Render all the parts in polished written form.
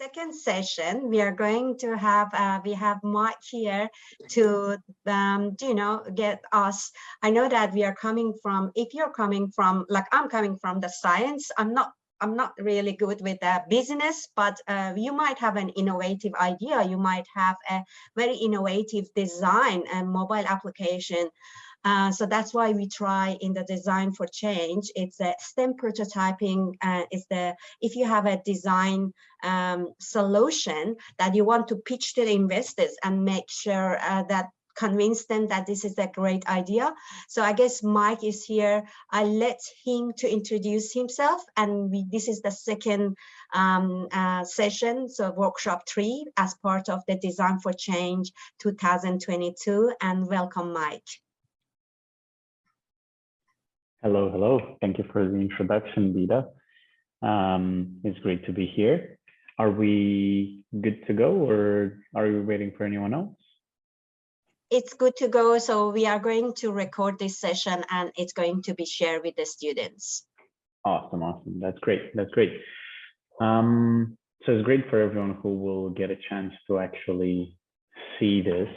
second session. We are going to have we have Mike here to get us. I know that we are coming from. If you're coming from, like I'm coming from the science, I'm not really good with business, but you might have an innovative idea. You might have a very innovative design and mobile application. So that's why we try in the design for change. It's a STEM prototyping. If you have a design solution that you want to pitch to the investors and make sure that convince them that this is a great idea. So I guess Mike is here. I let him to introduce himself, and this is the second session, so workshop 3 as part of the Design for Change 2022. And welcome, Mike. Hello, hello. Thank you for the introduction, Vida. It's great to be here. Are we good to go, or are we waiting for anyone else? It's good to go. So we are going to record this session and it's going to be shared with the students. Awesome, awesome. That's great. That's great. So it's great for everyone who will get a chance to actually see this.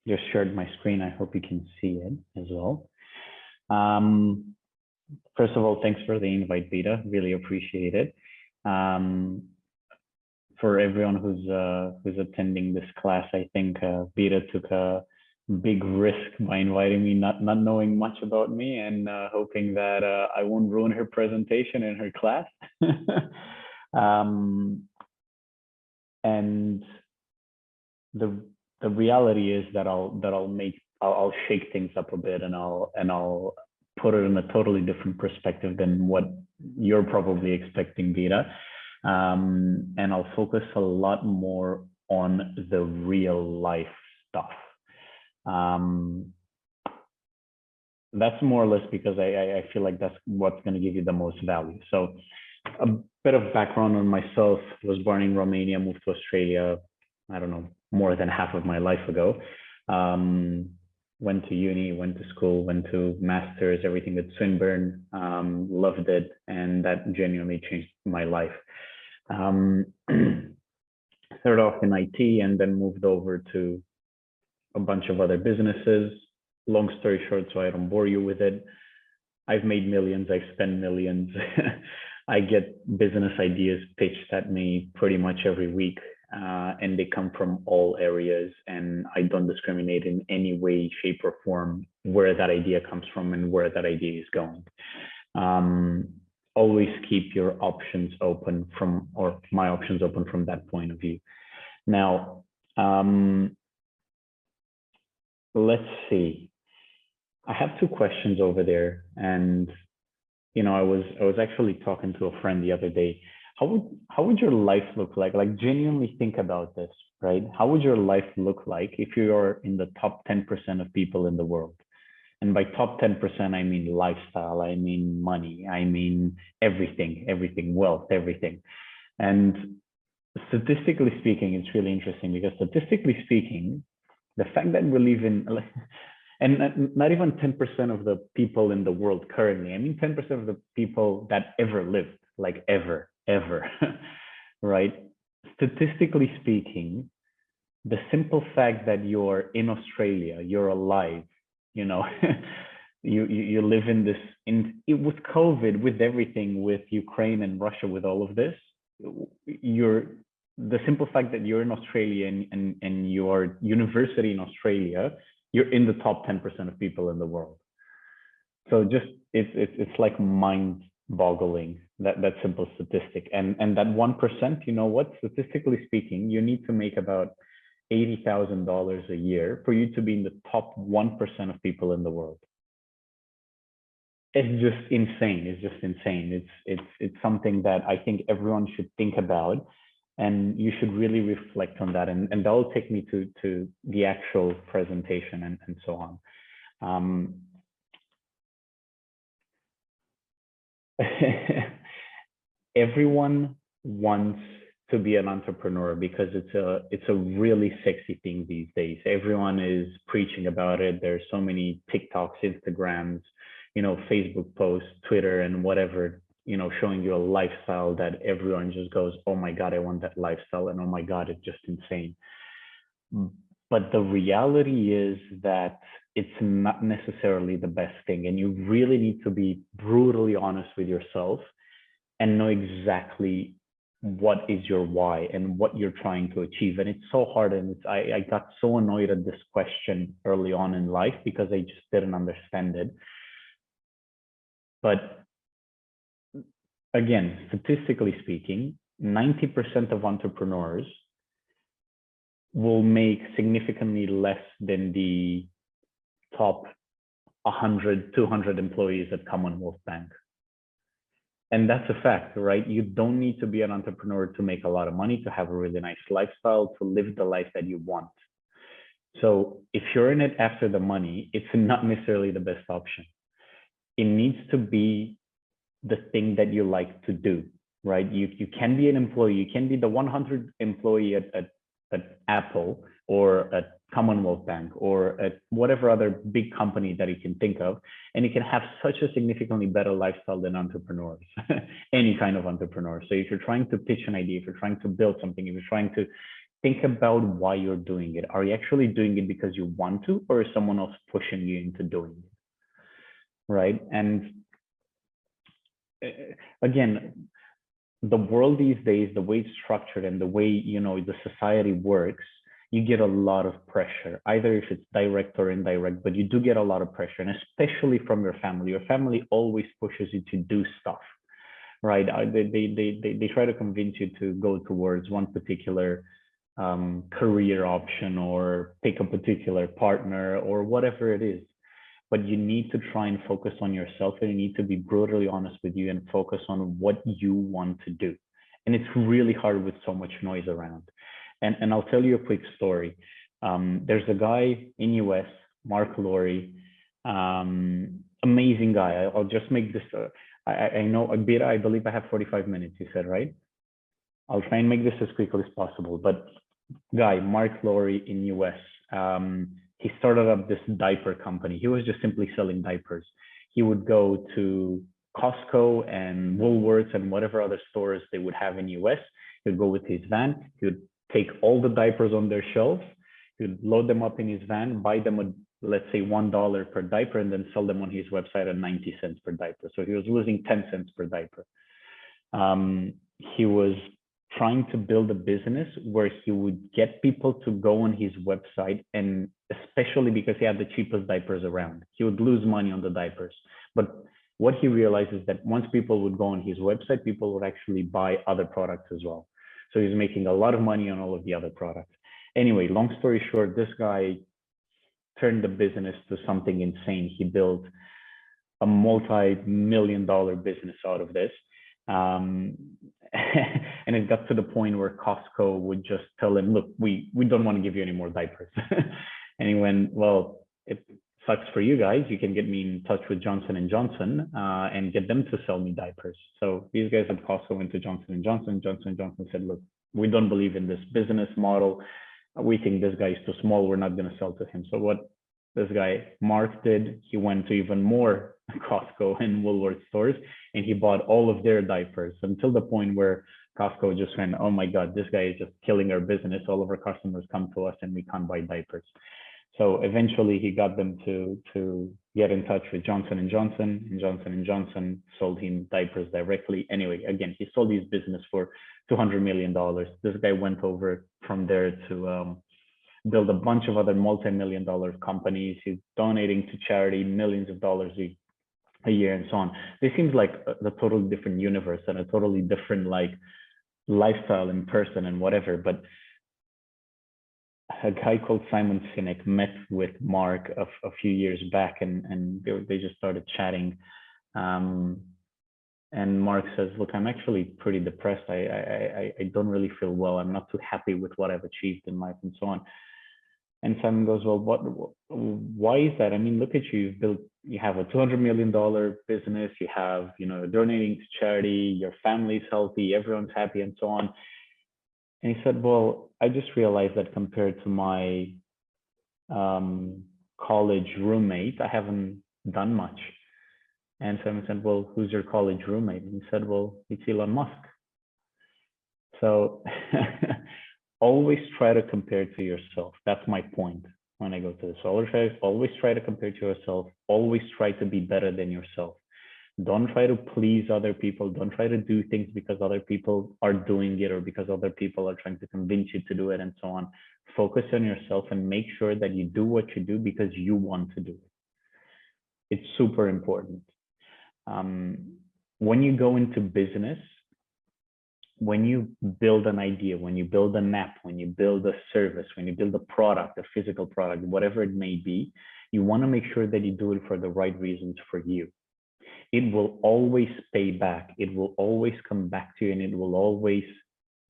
Just shared my screen. I hope you can see it as well. First of all, thanks for the invite, Vida. Really appreciate it. For everyone who's attending this class, I think Vida took a big risk by inviting me, not knowing much about me, and hoping that I won't ruin her presentation in her class. And the reality is that I'll shake things up a bit, and I'll put it in a totally different perspective than what you're probably expecting, Vida. And I'll focus a lot more on the real life stuff. That's more or less because I feel like that's what's going to give you the most value. So a bit of background on myself: was born in Romania, moved to Australia, I don't know, more than half of my life ago. Went to uni, went to school, went to masters, everything at Swinburne, loved it, and that genuinely changed my life. Started off in IT and then moved over to a bunch of other businesses. Long story short, so I don't bore you with it, I've made millions, I've spent millions. I get business ideas pitched at me pretty much every week. And they come from all areas, and I don't discriminate in any way, shape, or form where that idea comes from and where that idea is going. Always keep your options open or my options open from that point of view. Now, let's see. I have 2 questions over there, and I was actually talking to a friend the other day. How would your life look like? Like, genuinely think about this, right? How would your life look like if you are in the top 10% of people in the world? And by top 10%, I mean lifestyle, I mean money, I mean everything, wealth, everything. And statistically speaking, it's really interesting because statistically speaking, the fact that we live in, and not even 10% of the people in the world currently, I mean 10% of the people that ever lived, like ever, right? Statistically speaking, the simple fact that you're in Australia, you're alive, you live in this, with COVID, with everything, with Ukraine and Russia, with all of this, the simple fact that you're in Australia and your university in Australia, you're in the top 10% of people in the world. So just, it's like mind-boggling, that simple statistic. And that 1%, you know what, statistically speaking, you need to make about $80,000 a year for you to be in the top 1% of people in the world. It's just insane. It's just insane. It's something that I think everyone should think about, and you should really reflect on that. And that will take me to the actual presentation and so on. Everyone wants to be an entrepreneur because it's a really sexy thing these days. Everyone is preaching about it. There's so many TikToks, Instagrams, Facebook posts, Twitter, and whatever you know, showing you a lifestyle that everyone just goes, oh my God, I want that lifestyle. And oh my God, it's just insane. But the reality is that it's not necessarily the best thing. And you really need to be brutally honest with yourself and know exactly what is your why and what you're trying to achieve. And it's so hard. And I got so annoyed at this question early on in life because I just didn't understand it. But again, statistically speaking, 90% of entrepreneurs will make significantly less than the top 100, 200 employees at Commonwealth Bank. And that's a fact, right? You don't need to be an entrepreneur to make a lot of money, to have a really nice lifestyle, to live the life that you want. So if you're in it after the money, it's not necessarily the best option. It needs to be the thing that you like to do, right? You can be an employee, you can be the 100 employee at Apple or at Commonwealth Bank or at whatever other big company that you can think of, and you can have such a significantly better lifestyle than entrepreneurs, any kind of entrepreneur. So if you're trying to pitch an idea, if you're trying to build something, if you're trying to think about why you're doing it, are you actually doing it because you want to, or is someone else pushing you into doing it, right? And again, the world these days, the way it's structured and the way, you know, the society works, you get a lot of pressure, either if it's direct or indirect, but you do get a lot of pressure, and especially from your family. Your family always pushes you to do stuff, right? They try to convince you to go towards one particular career option or pick a particular partner or whatever it is. But you need to try and focus on yourself, and you need to be brutally honest with you and focus on what you want to do. And it's really hard with so much noise around. And I'll tell you a quick story. There's a guy in US, Mark Laurie, amazing guy. I'll just make this, I know, Abira, I believe I have 45 minutes, you said, right? I'll try and make this as quickly as possible. But guy, Mark Laurie in US, he started up this diaper company. He was just simply selling diapers. He would go to Costco and Woolworths and whatever other stores they would have in US. He would go with his van. He would take all the diapers on their shelves. He would load them up in his van, buy them at, let's say, $1 per diaper, and then sell them on his website at 90 cents per diaper. So he was losing 10 cents per diaper. He was trying to build a business where he would get people to go on his website, and especially because he had the cheapest diapers around, he would lose money on the diapers. But what he realized is that once people would go on his website, people would actually buy other products as well. So he's making a lot of money on all of the other products. Anyway, long story short, this guy turned the business to something insane. He built a multi-million-dollar business out of this. And it got to the point where Costco would just tell him, look, we don't want to give you any more diapers. And he went, well, it sucks for you guys. You can get me in touch with Johnson & Johnson and get them to sell me diapers. So these guys at Costco went to Johnson & Johnson. Johnson & Johnson said, look, we don't believe in this business model. We think this guy is too small. We're not going to sell to him. So what this guy, Mark, did, he went to even more Costco and Woolworth stores, and he bought all of their diapers, until the point where Costco just went, oh my God, this guy is just killing our business. All of our customers come to us and we can't buy diapers. So eventually he got them to get in touch with Johnson & Johnson, and Johnson & Johnson sold him diapers directly. Anyway, again, he sold his business for $200 million. This guy went over from there to build a bunch of other multi-million-dollar companies. He's donating to charity millions of dollars a year and so on. This seems like a totally different universe and a totally different like lifestyle in person and whatever. But a guy called Simon Sinek met with Mark a few years back, and they just started chatting. And Mark says, look, I'm actually pretty depressed. I don't really feel well. I'm not too happy with what I've achieved in life and so on. And Simon goes, well, why is that? I mean, look at you, you have a $200 million business, you have, donating to charity, your family's healthy, everyone's happy and so on. And he said, well, I just realized that compared to my college roommate, I haven't done much. And Simon said, well, who's your college roommate? And he said, well, it's Elon Musk. So always try to compare to yourself. That's my point when I go to this. Always try to compare to yourself. Always try to be better than yourself. Don't try to please other people. Don't try to do things because other people are doing it or because other people are trying to convince you to do it and so on. Focus on yourself and make sure that you do what you do because you want to do it. It's super important. When you go into business, when you build an idea, when you build an app, when you build a service, when you build a product, a physical product, whatever it may be, you want to make sure that you do it for the right reasons for you. It will always pay back. It will always come back to you, and it will always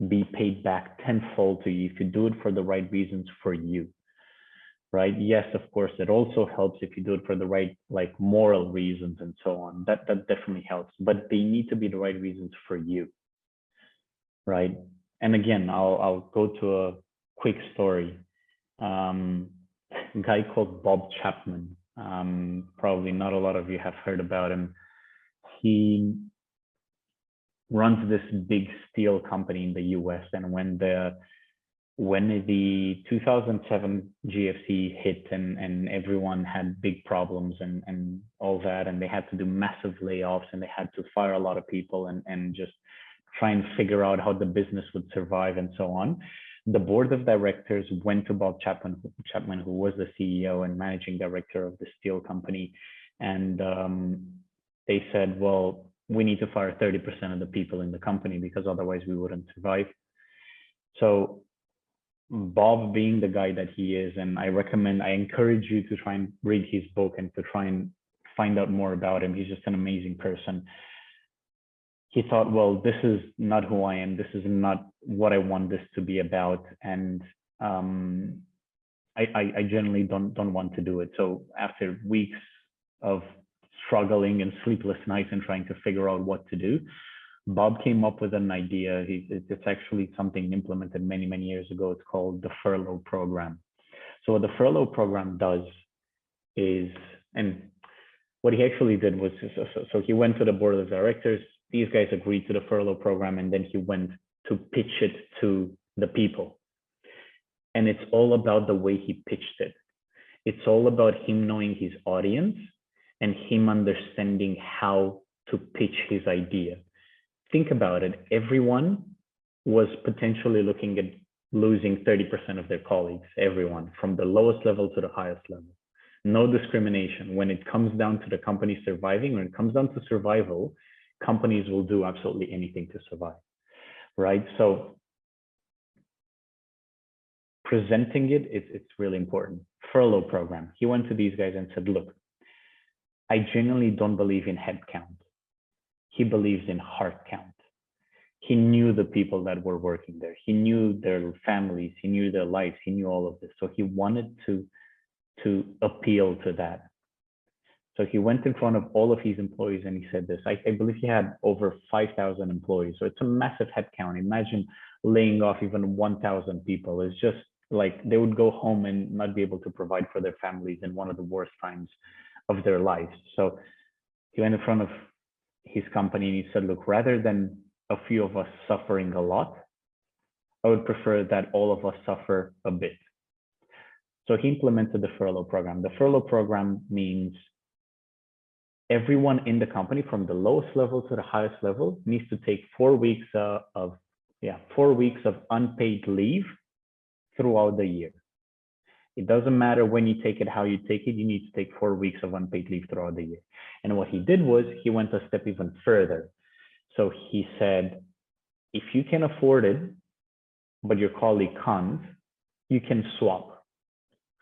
be paid back tenfold to you if you do it for the right reasons for you, right? Yes, of course, it also helps if you do it for the right, like, moral reasons and so on. That definitely helps, but they need to be the right reasons for you, right? And again, I'll go to a quick story. A guy called Bob Chapman. Probably not a lot of you have heard about him. He runs this big steel company in the US, and when the 2007 GFC hit and everyone had big problems and all that, and they had to do massive layoffs and they had to fire a lot of people and just try and figure out how the business would survive and so on. The board of directors went to Bob Chapman, who was the CEO and managing director of the steel company, and they said, well, we need to fire 30% of the people in the company because otherwise we wouldn't survive. So Bob, being the guy that he is, and I encourage you to try and read his book and to try and find out more about him. He's just an amazing person. He thought, well, this is not who I am. This is not what I want this to be about. And I generally don't want to do it. So after weeks of struggling and sleepless nights and trying to figure out what to do, Bob came up with an idea. It's actually something implemented many, many years ago. It's called the furlough program. So what the furlough program does is, and what he actually did was, so he went to the board of directors. These guys agreed to the furlough program, and then he went to pitch it to the people. And it's all about the way he pitched it. It's all about him knowing his audience and him understanding how to pitch his idea. Think about it. Everyone was potentially looking at losing 30% of their colleagues, everyone, from the lowest level to the highest level. No discrimination. When it comes down to the company surviving, when it comes down to survival, companies will do absolutely anything to survive, right? So presenting it's really important. Furlough program. He went to these guys and said, look, I genuinely don't believe in head count. He believes in heart count. He knew the people that were working there. He knew their families. He knew their lives. He knew all of this. So he wanted to appeal to that. So he went in front of all of his employees and he said this. I believe he had over 5,000 employees. So it's a massive headcount. Imagine laying off even 1,000 people. It's just like they would go home and not be able to provide for their families in one of the worst times of their lives. So he went in front of his company and he said, look, rather than a few of us suffering a lot, I would prefer that all of us suffer a bit. So he implemented the furlough program. The furlough program means everyone in the company from the lowest level to the highest level needs to take 4 weeks of unpaid leave throughout the year. It doesn't matter when you take it, how you take it, you need to take 4 weeks of unpaid leave throughout the year. And what he did was he went a step even further. So he said, if you can afford it, but your colleague can't, you can swap.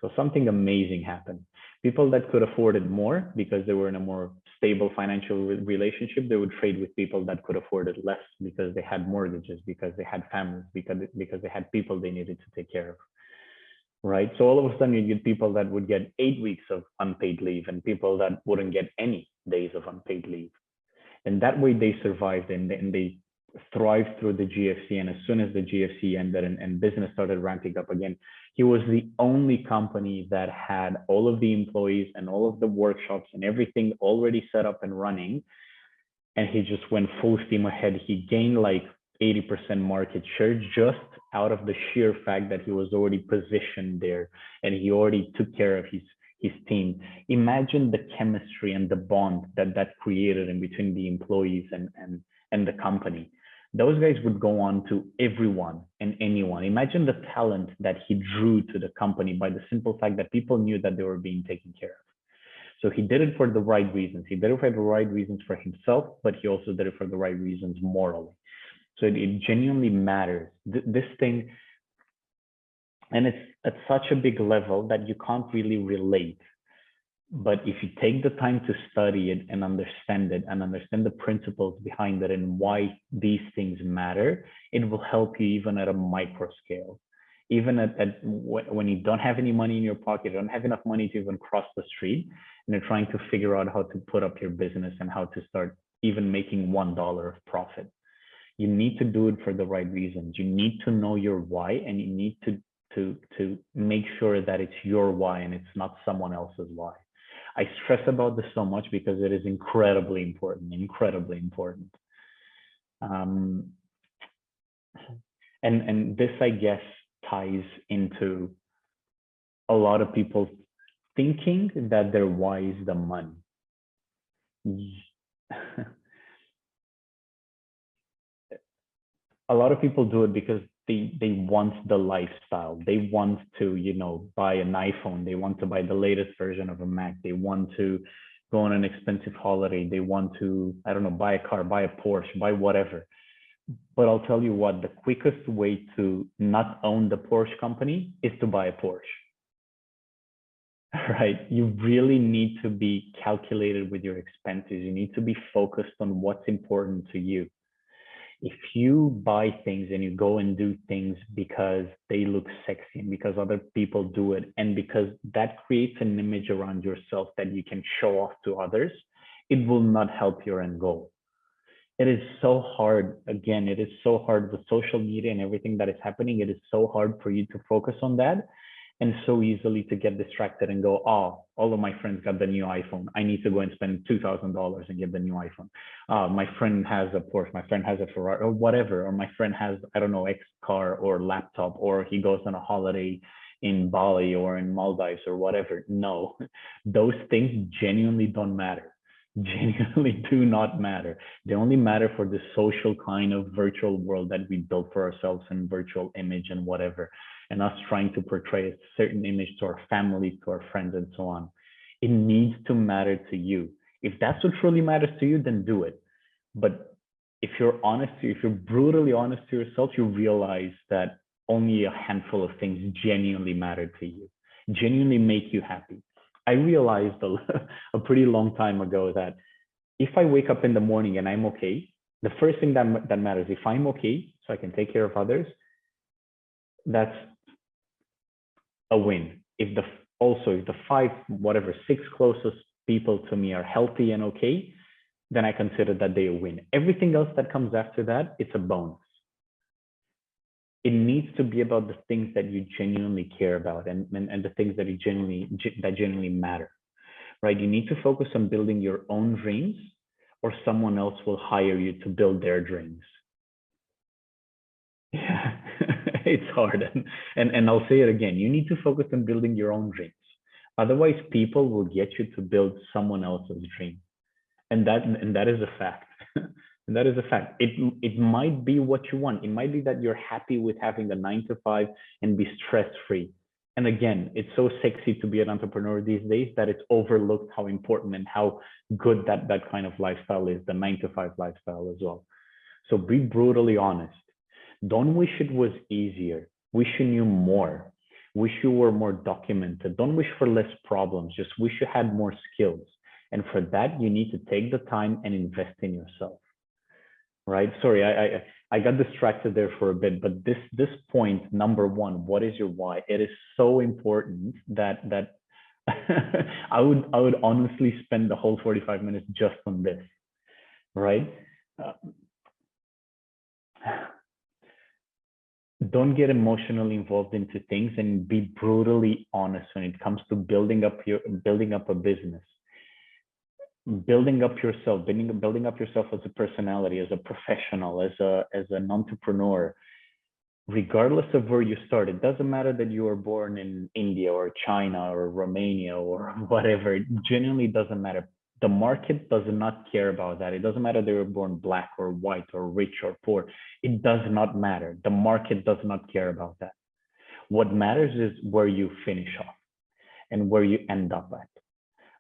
So something amazing happened. People that could afford it more because they were in a more stable financial relationship, they would trade with people that could afford it less because they had mortgages, because they had families, because they had people they needed to take care of. Right? So all of a sudden you get people that would get 8 weeks of unpaid leave and people that wouldn't get any days of unpaid leave. And that way they survived and they thrived through the GFC. And as soon as the GFC ended and business started ramping up again, he was the only company that had all of the employees and all of the workshops and everything already set up and running. And he just went full steam ahead. He gained like 80% market share just out of the sheer fact that he was already positioned there and he already took care of his team. Imagine the chemistry and the bond that created in between the employees and the company. Those guys would go on to everyone and anyone. Imagine the talent that he drew to the company by the simple fact that people knew that they were being taken care of. So he did it for the right reasons. He did it for the right reasons for himself, but he also did it for the right reasons morally. So it genuinely matters. This thing, and it's at such a big level that you can't really relate. But if you take the time to study it and understand the principles behind it and why these things matter, it will help you even at a micro scale. Even at when you don't have any money in your pocket, you don't have enough money to even cross the street, and you're trying to figure out how to put up your business and how to start even making $1 of profit. You need to do it for the right reasons. You need to know your why, and you need to make sure that it's your why and it's not someone else's why. I stress about this so much because it is incredibly important, incredibly important. And this, I guess, ties into a lot of people thinking that their why is the money. A lot of people do it because they want the lifestyle. They want to, you know, buy an iPhone. They want to buy the latest version of a Mac. They want to go on an expensive holiday. They want to, I don't know, buy a car, buy a Porsche, buy whatever. But I'll tell you what, the quickest way to not own the Porsche company is to buy a Porsche. Right? You really need to be calculated with your expenses. You need to be focused on what's important to you. If you buy things and you go and do things because they look sexy and because other people do it and because that creates an image around yourself that you can show off to others, it will not help your end goal. It is so hard. Again, it is so hard with social media and everything that is happening. It is so hard for you to focus on that and so easily to get distracted and go, oh, all of my friends got the new iPhone. I need to go and spend $2,000 and get the new iPhone. My friend has a Porsche, my friend has a Ferrari or whatever, or my friend has, I don't know, X car or laptop, or he goes on a holiday in Bali or in Maldives or whatever. No, those things genuinely don't matter. Genuinely do not matter. They only matter for the social kind of virtual world that we built for ourselves in virtual image and whatever, and us trying to portray a certain image to our families, to our friends, and so on. It needs to matter to you. If that's what truly matters to you, then do it. But if you're honest, if you're brutally honest to yourself, you realize that only a handful of things genuinely matter to you, genuinely make you happy. I realized a pretty long time ago that if I wake up in the morning and I'm okay, the first thing that matters, if I'm okay, so I can take care of others, that's a win. If the 5, whatever, 6 closest people to me are healthy and okay, then I consider that they a win. Everything else that comes after that, it's a bonus. It needs to be about the things that you genuinely care about and the things that genuinely matter, right? You need to focus on building your own dreams, or someone else will hire you to build their dreams. Yeah, it's hard. And I'll say it again, you need to focus on building your own dreams. Otherwise, people will get you to build someone else's dream. And that is a fact. And that is a fact. It might be what you want. It might be that you're happy with having the 9 to 5 and be stress-free. And again, it's so sexy to be an entrepreneur these days that it's overlooked how important and how good that kind of lifestyle is, the 9 to 5 lifestyle as well. So be brutally honest. Don't wish it was easier. Wish you knew more. Wish you were more documented. Don't wish for less problems. Just wish you had more skills. And for that, you need to take the time and invest in yourself. Right? Sorry, I got distracted there for a bit, but this point, number 1, what is your why? It is so important that I would honestly spend the whole 45 minutes just on this, right? don't get emotionally involved into things and be brutally honest when it comes to building up a business, building up yourself, building up yourself as a personality, as a professional, as an entrepreneur. Regardless of where you start, it doesn't matter that you were born in India or China or Romania or whatever. It genuinely doesn't matter. The market does not care about that. It doesn't matter they were born black or white or rich or poor. It does not matter. The market does not care about that. What matters is where you finish off and where you end up at,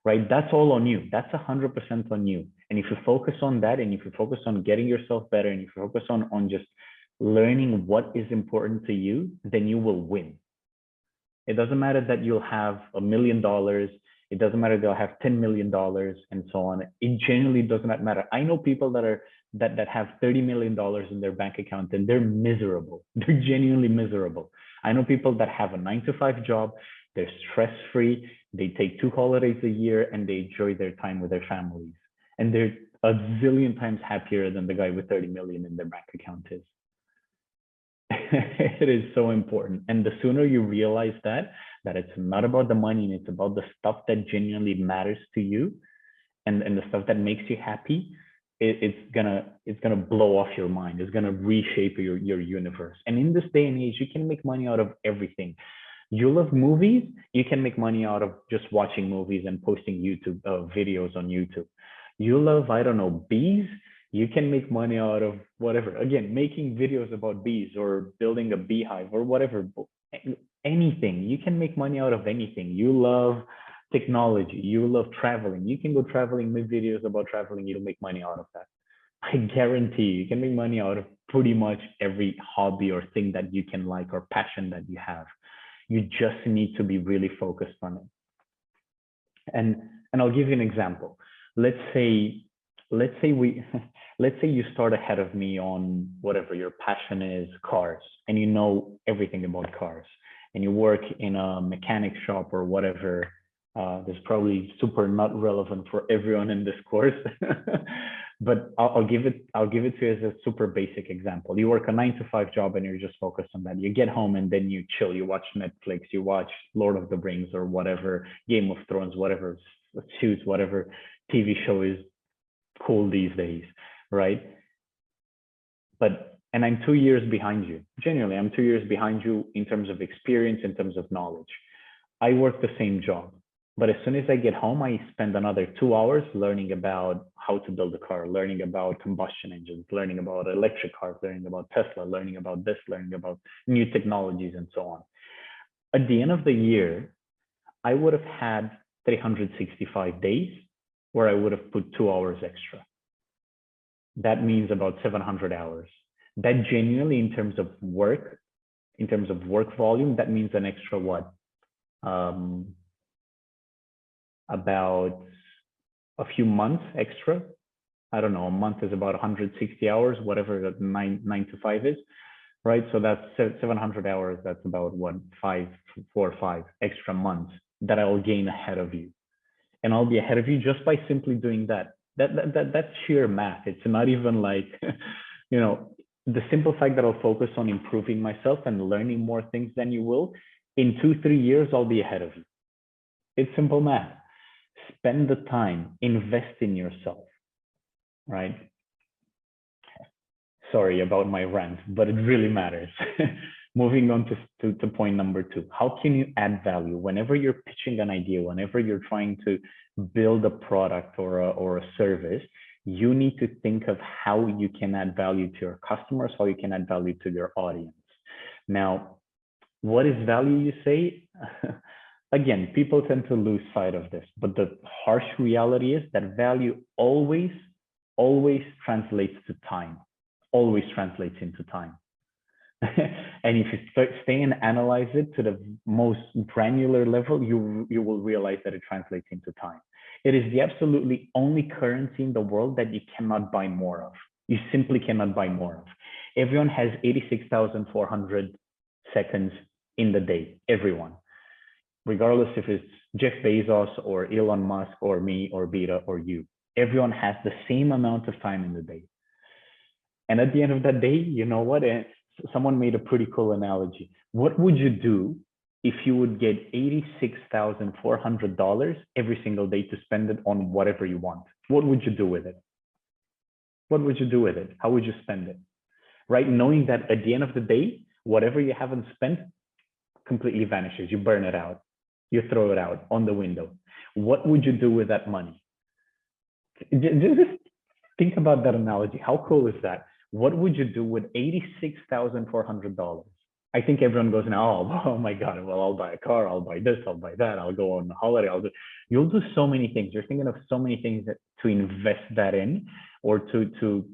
right? That's all on you. That's 100% on you. And if you focus on that, and if you focus on getting yourself better, and if you focus on just learning what is important to you, then you will win. It doesn't matter that you'll have $1 million. It doesn't matter they'll have $10 million and so on. It genuinely does not matter. I know people that have $30 million in their bank account and they're miserable. They're genuinely miserable. I know people that have a 9-to-5 job. They're stress-free. They take 2 holidays a year and they enjoy their time with their families. And they're a zillion times happier than the guy with 30 million in their bank account is. It is so important. And the sooner you realize that it's not about the money and it's about the stuff that genuinely matters to you and the stuff that makes you happy, it's gonna blow off your mind. It's gonna reshape your universe. And in this day and age, you can make money out of everything. You love movies, you can make money out of just watching movies and posting YouTube videos on YouTube. You love, I don't know, bees, you can make money out of whatever. Again, making videos about bees or building a beehive or whatever, anything. You can make money out of anything. You love technology, you love traveling. You can go traveling, make videos about traveling, you'll make money out of that. I guarantee you can make money out of pretty much every hobby or thing that you can like or passion that you have. You just need to be really focused on it. And I'll give you an example. Let's say you start ahead of me on whatever your passion is, cars, and you know everything about cars, and you work in a mechanic shop or whatever. This is probably super not relevant for everyone in this course, but I'll give it to you as a super basic example. You work a 9-to-5 job and you're just focused on that. You get home and then you chill. You watch Netflix, you watch Lord of the Rings or whatever, Game of Thrones, whatever, Suits, whatever TV show is cool these days, right? And I'm 2 years behind you. Genuinely, I'm 2 years behind you in terms of experience, in terms of knowledge. I work the same job, but as soon as I get home, I spend another 2 hours learning about how to build a car, learning about combustion engines, learning about electric cars, learning about Tesla, learning about this, learning about new technologies and so on. At the end of the year, I would have had 365 days where I would have put 2 hours extra. That means about 700 hours. That genuinely, in terms of work volume, that means an extra what? About a few months extra. I don't know, a month is about 160 hours, whatever that 9-to-5 is, right? So that's 700 hours. That's about what, 4 or 5 extra months that I'll gain ahead of you. And I'll be ahead of you just by simply doing that. That's sheer math. It's not even like, you know, the simple fact that I'll focus on improving myself and learning more things than you will, in 2-3 years, I'll be ahead of you. It's simple math. Spend the time, invest in yourself, right? Sorry about my rant, but it really matters. Moving on to point number 2, how can you add value? Whenever you're pitching an idea, whenever you're trying to build a product or a service, you need to think of how you can add value to your customers, how you can add value to your audience. Now, what is value, you say? Again, people tend to lose sight of this, but the harsh reality is that value always translates to time, always translates into time. And if you stay and analyze it to the most granular level, you will realize that it translates into time. It is the absolutely only currency in the world that you cannot buy more of. You simply cannot buy more of. Everyone has 86,400 seconds in the day, everyone. Regardless if it's Jeff Bezos or Elon Musk or me or Beta or you, everyone has the same amount of time in the day. And at the end of the day, you know what? And someone made a pretty cool analogy. What would you do if you would get $86,400 every single day to spend it on whatever you want? What would you do with it? What would you do with it? How would you spend it? Right? Knowing that at the end of the day, whatever you haven't spent completely vanishes. You burn it out. You throw it out on the window. What would you do with that money? Just think about that analogy. How cool is that? What would you do with $86,400? I think everyone goes now, oh my God, well, I'll buy a car, I'll buy this, I'll buy that, I'll go on a holiday, you'll do so many things. You're thinking of so many things to invest that in, or to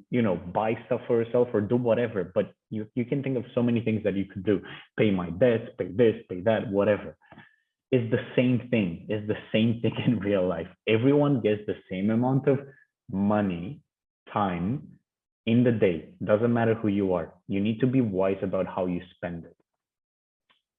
buy stuff for yourself or do whatever. But you can think of so many things that you could do. Pay my debts, pay this, pay that, whatever. It's the same thing. It's the same thing in real life. Everyone gets the same amount of money, time, in the day. Doesn't matter who you are. You need to be wise about how you spend it.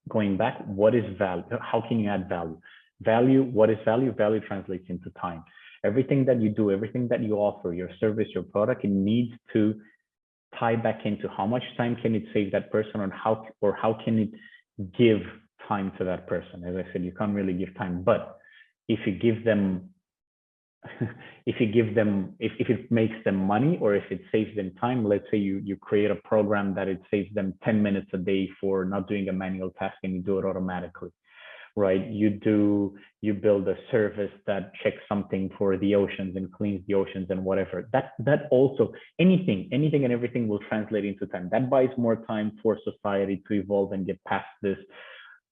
Going back, what is value? How can you add value? Value, what is value? Value translates into time. Everything that you do, everything that you offer, your service, your product, it needs to tie back into how much time can it save that person, or how can it give time to that person. As I said, you can't really give time, but if you give them if it makes them money, or if it saves them time, let's say you create a program that it saves them 10 minutes a day for not doing a manual task and you do it automatically, right? You build a service that checks something for the oceans and cleans the oceans and whatever. That also, anything and everything will translate into time. That buys more time for society to evolve and get past this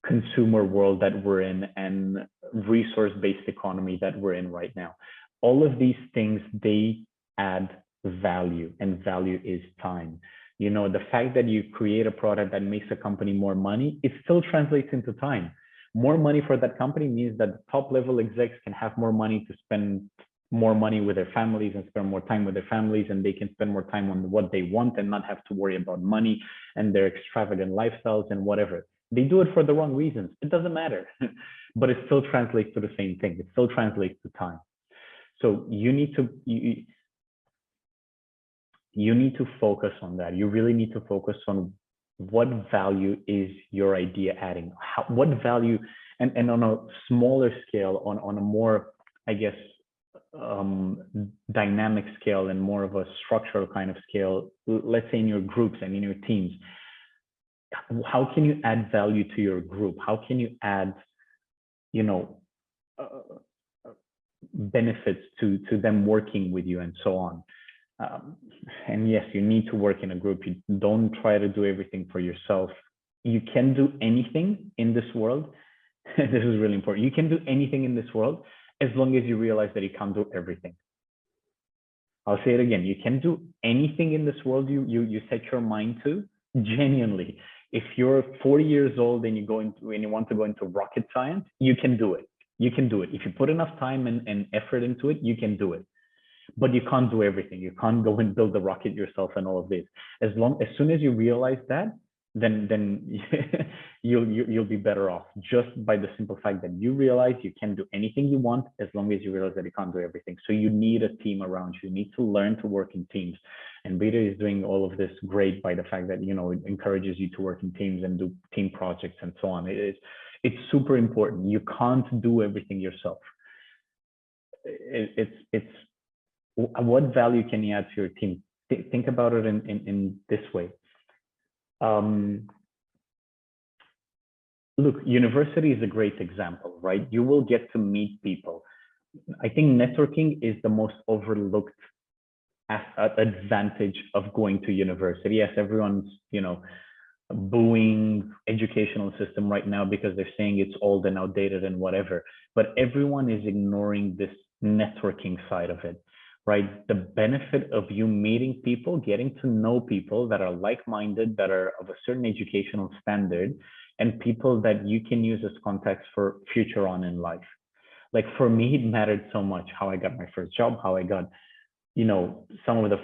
consumer world that we're in and resource-based economy that we're in right now. All of these things, they add value, and value is time. The fact that you create a product that makes a company more money, it still translates into time. More money for that company means that the top level execs can have more money to spend more money with their families and spend more time with their families, and they can spend more time on what they want and not have to worry about money and their extravagant lifestyles and whatever. They do it for the wrong reasons. It doesn't matter, but it still translates to the same thing. It still translates to time. So you need to focus on that. You really need to focus on what value is your idea adding, what value, and on a smaller scale, on a more, I guess, dynamic scale and more of a structural kind of scale, let's say in your groups and in your teams, how can you add value to your group? How can you add, benefits to them working with you and so on? And yes, you need to work in a group. You don't try to do everything for yourself. You can do anything in this world. This is really important. You can do anything in this world as long as you realize that you can't do everything. I'll say it again. You can do anything in this world you set your mind to, genuinely. If you're 40 years old and you want to go into rocket science, you can do it. You can do it. If you put enough time and effort into it, you can do it. But you can't do everything. You can't go and build the rocket yourself and all of this. As soon as you realize that, then you'll be better off, just by the simple fact that you realize you can do anything you want as long as you realize that you can't do everything. So you need a team around you. You need to learn to work in teams. And Beta is doing all of this great by the fact that it encourages you to work in teams and do team projects and so on. It's super important. You can't do everything yourself. What value can you add to your team? Think about it in this way. Look, university is a great example, right? You will get to meet people. I think networking is the most overlooked advantage of going to university. Yes, everyone's, booing educational system right now because they're saying it's old and outdated and whatever, but everyone is ignoring this networking side of it, right? The benefit of you meeting people, getting to know people that are like-minded, that are of a certain educational standard, and people that you can use as contacts for future on in life. Like for me, it mattered so much how I got my first job, how I got, some of the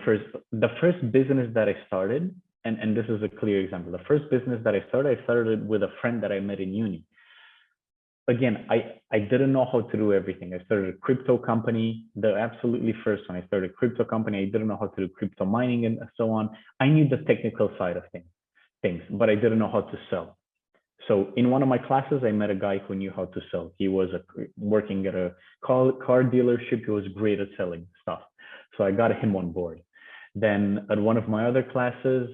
first business that I started, and this is a clear example. The first business that I started with a friend that I met in uni. again, I didn't know how to do everything. I started a crypto company, the absolutely first one. I started a crypto company. I didn't know how to do crypto mining and so on. I knew the technical side of things, but I didn't know how to sell. So in one of my classes, I met a guy who knew how to sell. He was working at a car dealership. He was great at selling stuff. So I got him on board. Then at one of my other classes,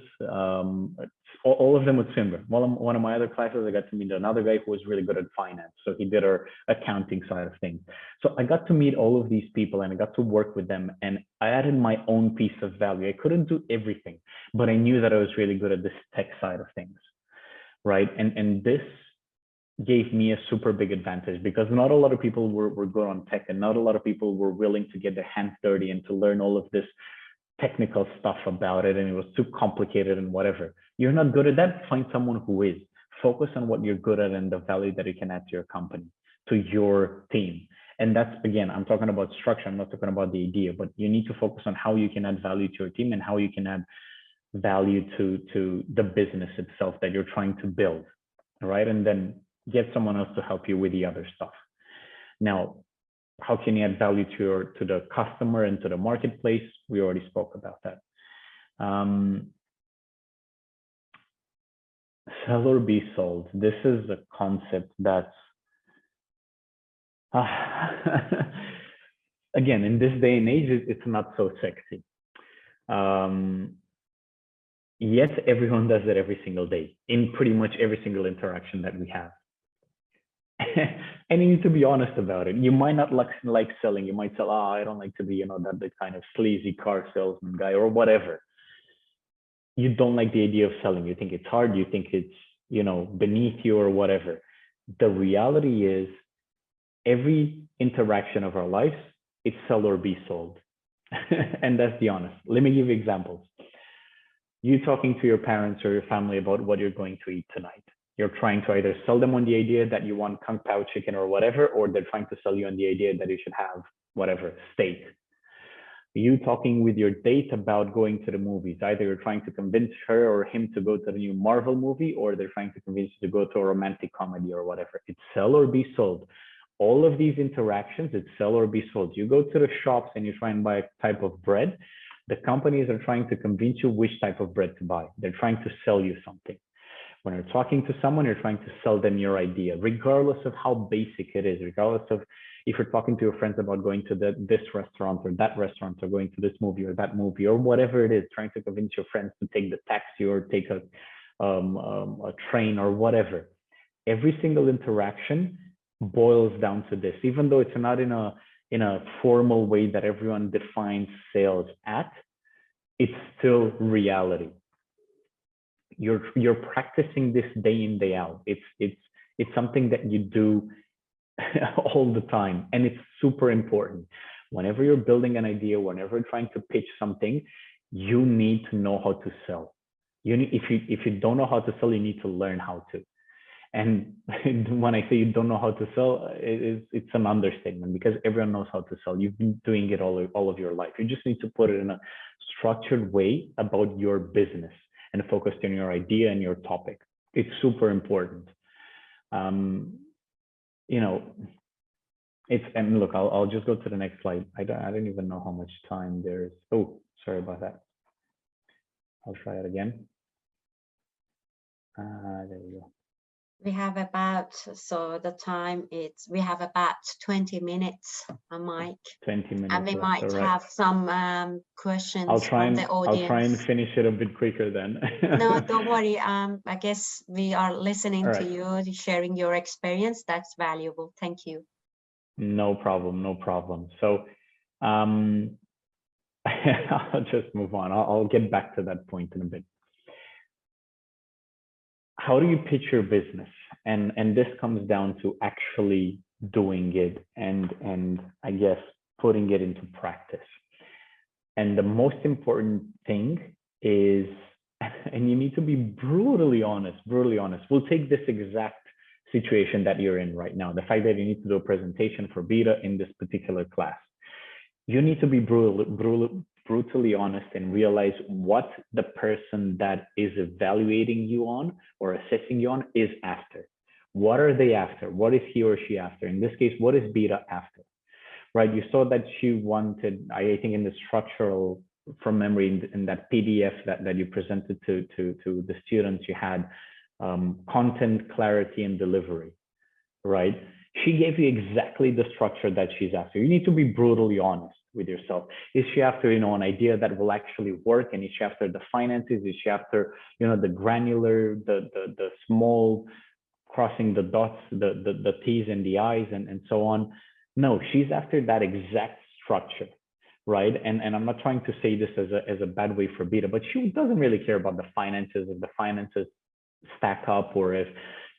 all of them with Simba. One of my other classes, I got to meet another guy who was really good at finance. So he did our accounting side of things. So I got to meet all of these people and I got to work with them, and I added my own piece of value. I couldn't do everything, but I knew that I was really good at this tech side of things, right? And this gave me a super big advantage because not a lot of people were good on tech, and not a lot of people were willing to get their hands dirty and to learn all of this technical stuff about it, and it was too complicated and whatever. You're not good at that, find someone who is. Focus on what you're good at and the value that you can add to your company, to your team. And that's, again, I'm talking about structure, I'm not talking about the idea, but you need to focus on how you can add value to your team and how you can add value to the business itself that you're trying to build, right? And then get someone else to help you with the other stuff. Now, how can you add value to the customer and to the marketplace? We already spoke about that. Sell or be sold. This is a concept that's, again, in this day and age, it's not so sexy. Yet everyone does it every single day in pretty much every single interaction that we have. And you need to be honest about it. You might not like selling. You might say, oh, I don't like to be, that kind of sleazy car salesman guy or whatever. You don't like the idea of selling. You think it's hard. You think it's, beneath you or whatever. The reality is every interaction of our lives, it's sell or be sold. And that's the honest. Let me give you examples. You talking to your parents or your family about what you're going to eat tonight. You're trying to either sell them on the idea that you want Kung Pao chicken or whatever, or they're trying to sell you on the idea that you should have whatever, steak. You talking with your date about going to the movies. Either you're trying to convince her or him to go to the new Marvel movie, or they're trying to convince you to go to a romantic comedy or whatever. It's sell or be sold. All of these interactions, it's sell or be sold. You go to the shops and you try and buy a type of bread. The companies are trying to convince you which type of bread to buy. They're trying to sell you something. When you're talking to someone, you're trying to sell them your idea, regardless of how basic it is, regardless of if you're talking to your friends about going to this restaurant or that restaurant or going to this movie or that movie or whatever it is, trying to convince your friends to take the taxi or take a train or whatever. Every single interaction boils down to this, even though it's not in a formal way that everyone defines sales at, it's still reality. You're practicing this day in, day out. It's something that you do all the time, and it's super important. Whenever you're building an idea, whenever you're trying to pitch something, you need to know how to sell. If you don't know how to sell, you need to learn how to. And when I say you don't know how to sell, it's an understatement, because everyone knows how to sell. You've been doing it all of your life. You just need to put it in a structured way about your business and focus on your idea and your topic. It's super important. And look, I'll just go to the next slide. I don't even know how much time there's. Oh, sorry about that. I'll try it again. There we go. We have about, we have about 20 minutes, Mike. 20 minutes. And we might have some questions from the audience. I'll try and finish it a bit quicker then. No, don't worry. I guess we are listening to you, sharing your experience. That's valuable. Thank you. No problem. No problem. So I'll just move on. I'll get back to that point in a bit. How do you pitch your business? And this comes down to actually doing it and I guess putting it into practice. And the most important thing is, and you need to be brutally honest. We'll take this exact situation that you're in right now. The fact that you need to do a presentation for Beta in this particular class. You need to be brutally honest and realize what the person that is evaluating you on or assessing you on is after. What are they after? What is he or she after? In this case, what is Beta after? Right? You saw that she wanted, I think in the structural, from memory, in that PDF that you presented to the students, you had content, clarity, and delivery, right? She gave you exactly the structure that she's after. You need to be brutally honest with yourself. Is she after, an idea that will actually work? And is she after the finances? Is she after, the granular, the small, crossing the dots, the T's and the I's and so on? No, she's after that exact structure, right? And I'm not trying to say this as a bad way for Beta, but she doesn't really care about the finances, if the finances stack up, or if,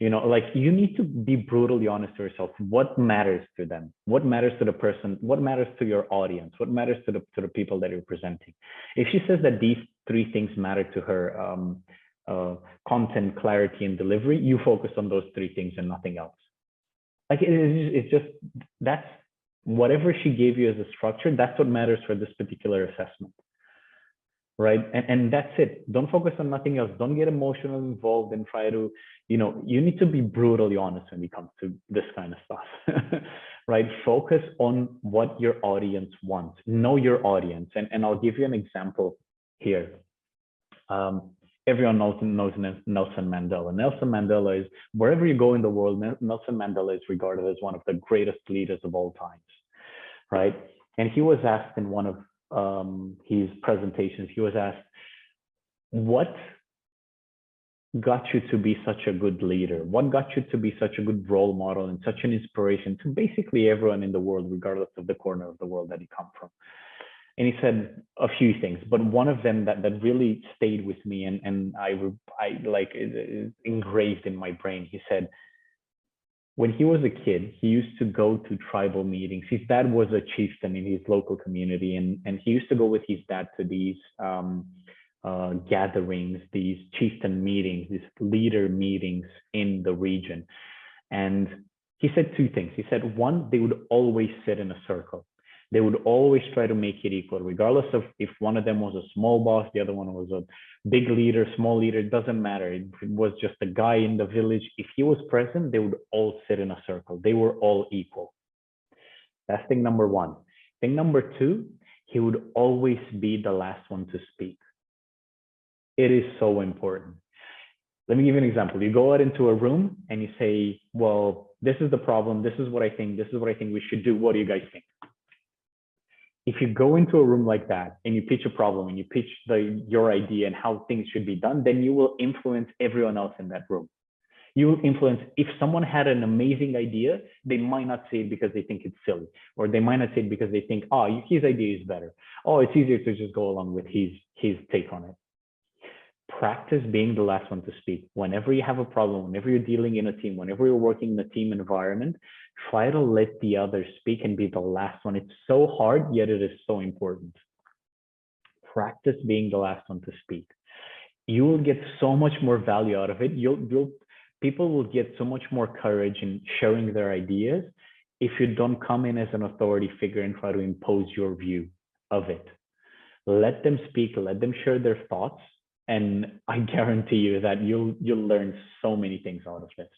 like, you need to be brutally honest to yourself. What matters to them? What matters to the person? What matters to your audience? What matters to the people that you're presenting? If she says that these three things matter to her, content, clarity, and delivery, you focus on those three things and nothing else. Like, it's just, that's whatever she gave you as a structure, that's what matters for this particular assessment, right? And that's it. Don't focus on nothing else. Don't get emotionally involved and try to, you need to be brutally honest when it comes to this kind of stuff, right? Focus on what your audience wants. Know your audience. And I'll give you an example here. Everyone knows Nelson Mandela. Nelson Mandela is, wherever you go in the world, Nelson Mandela is regarded as one of the greatest leaders of all times, right? And he was asked in one of his presentations, he was asked, what got you to be such a good leader? What got you to be such a good role model and such an inspiration to basically everyone in the world, regardless of the corner of the world that you come from? And he said a few things, but one of them that really stayed with me and I like it engraved in my brain. He said, when he was a kid, he used to go to tribal meetings. His dad was a chieftain in his local community, and he used to go with his dad to these gatherings, these chieftain meetings, these leader meetings in the region. And he said two things. He said, one, they would always sit in a circle. They would always try to make it equal, regardless of if one of them was a small boss, the other one was a big leader, small leader, it doesn't matter. It was just a guy in the village. If he was present, they would all sit in a circle. They were all equal. That's thing number one. Thing number two, he would always be the last one to speak. It is so important. Let me give you an example. You go out into a room and you say, well, this is the problem. This is what I think. This is what I think we should do. What do you guys think? If you go into a room like that and you pitch a problem and you pitch your idea and how things should be done, then you will influence everyone else in that room. You will influence, if someone had an amazing idea, they might not say it because they think it's silly, or they might not say it because they think, oh, his idea is better. Oh, it's easier to just go along with his take on it. Practice being the last one to speak. Whenever you have a problem, whenever you're dealing in a team, whenever you're working in a team environment, try to let the others speak and be the last one. It's so hard, yet it is so important. Practice being the last one to speak. You will get so much more value out of it. People will get so much more courage in sharing their ideas if you don't come in as an authority figure and try to impose your view of it. Let them speak, let them share their thoughts. And I guarantee you that you'll learn so many things out of this.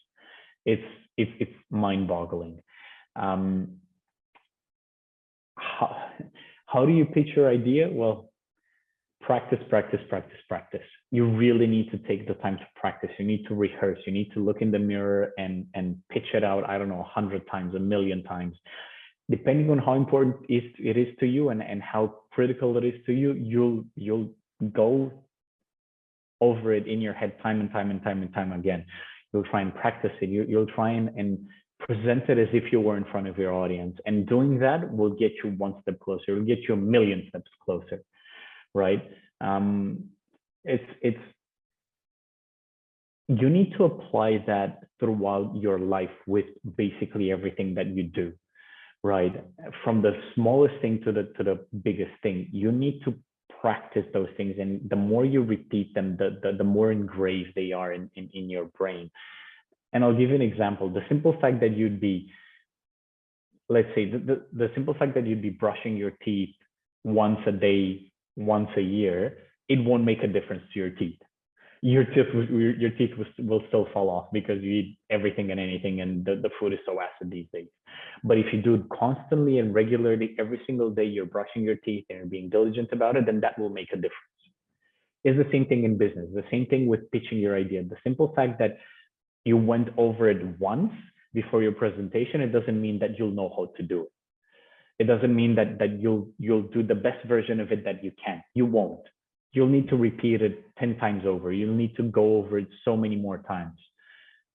It's mind-boggling. How do you pitch your idea? Well, practice, practice, practice, practice. You really need to take the time to practice. You need to rehearse. You need to look in the mirror and pitch it out, I don't know, 100 times, 1,000,000 times. Depending on how important it is to you and how critical it is to you, you'll go over it in your head time and time and time and time again. You'll try and practice it. You'll try and present it as if you were in front of your audience. And doing that will get you one step closer. It'll get you 1,000,000 steps closer, right? You need to apply that throughout your life with basically everything that you do, right? From the smallest thing to the biggest thing. You need to practice those things, and the more you repeat them, the more engraved they are in your brain. And I'll give you an example. The simple fact that you'd be, let's say, the simple fact that you'd be brushing your teeth once a day, once a year, it won't make a difference to your teeth, your teeth will still fall off because you eat everything and anything, and the food is so acid these days. But if you do it constantly and regularly, every single day, you're brushing your teeth and you're being diligent about it, then that will make a difference. It's the same thing in business, the same thing with pitching your idea. The simple fact that you went over it once before your presentation, it doesn't mean that you'll know how to do it. It doesn't mean that you'll do the best version of it that you can. You won't. You'll need to repeat it 10 times over. You'll need to go over it so many more times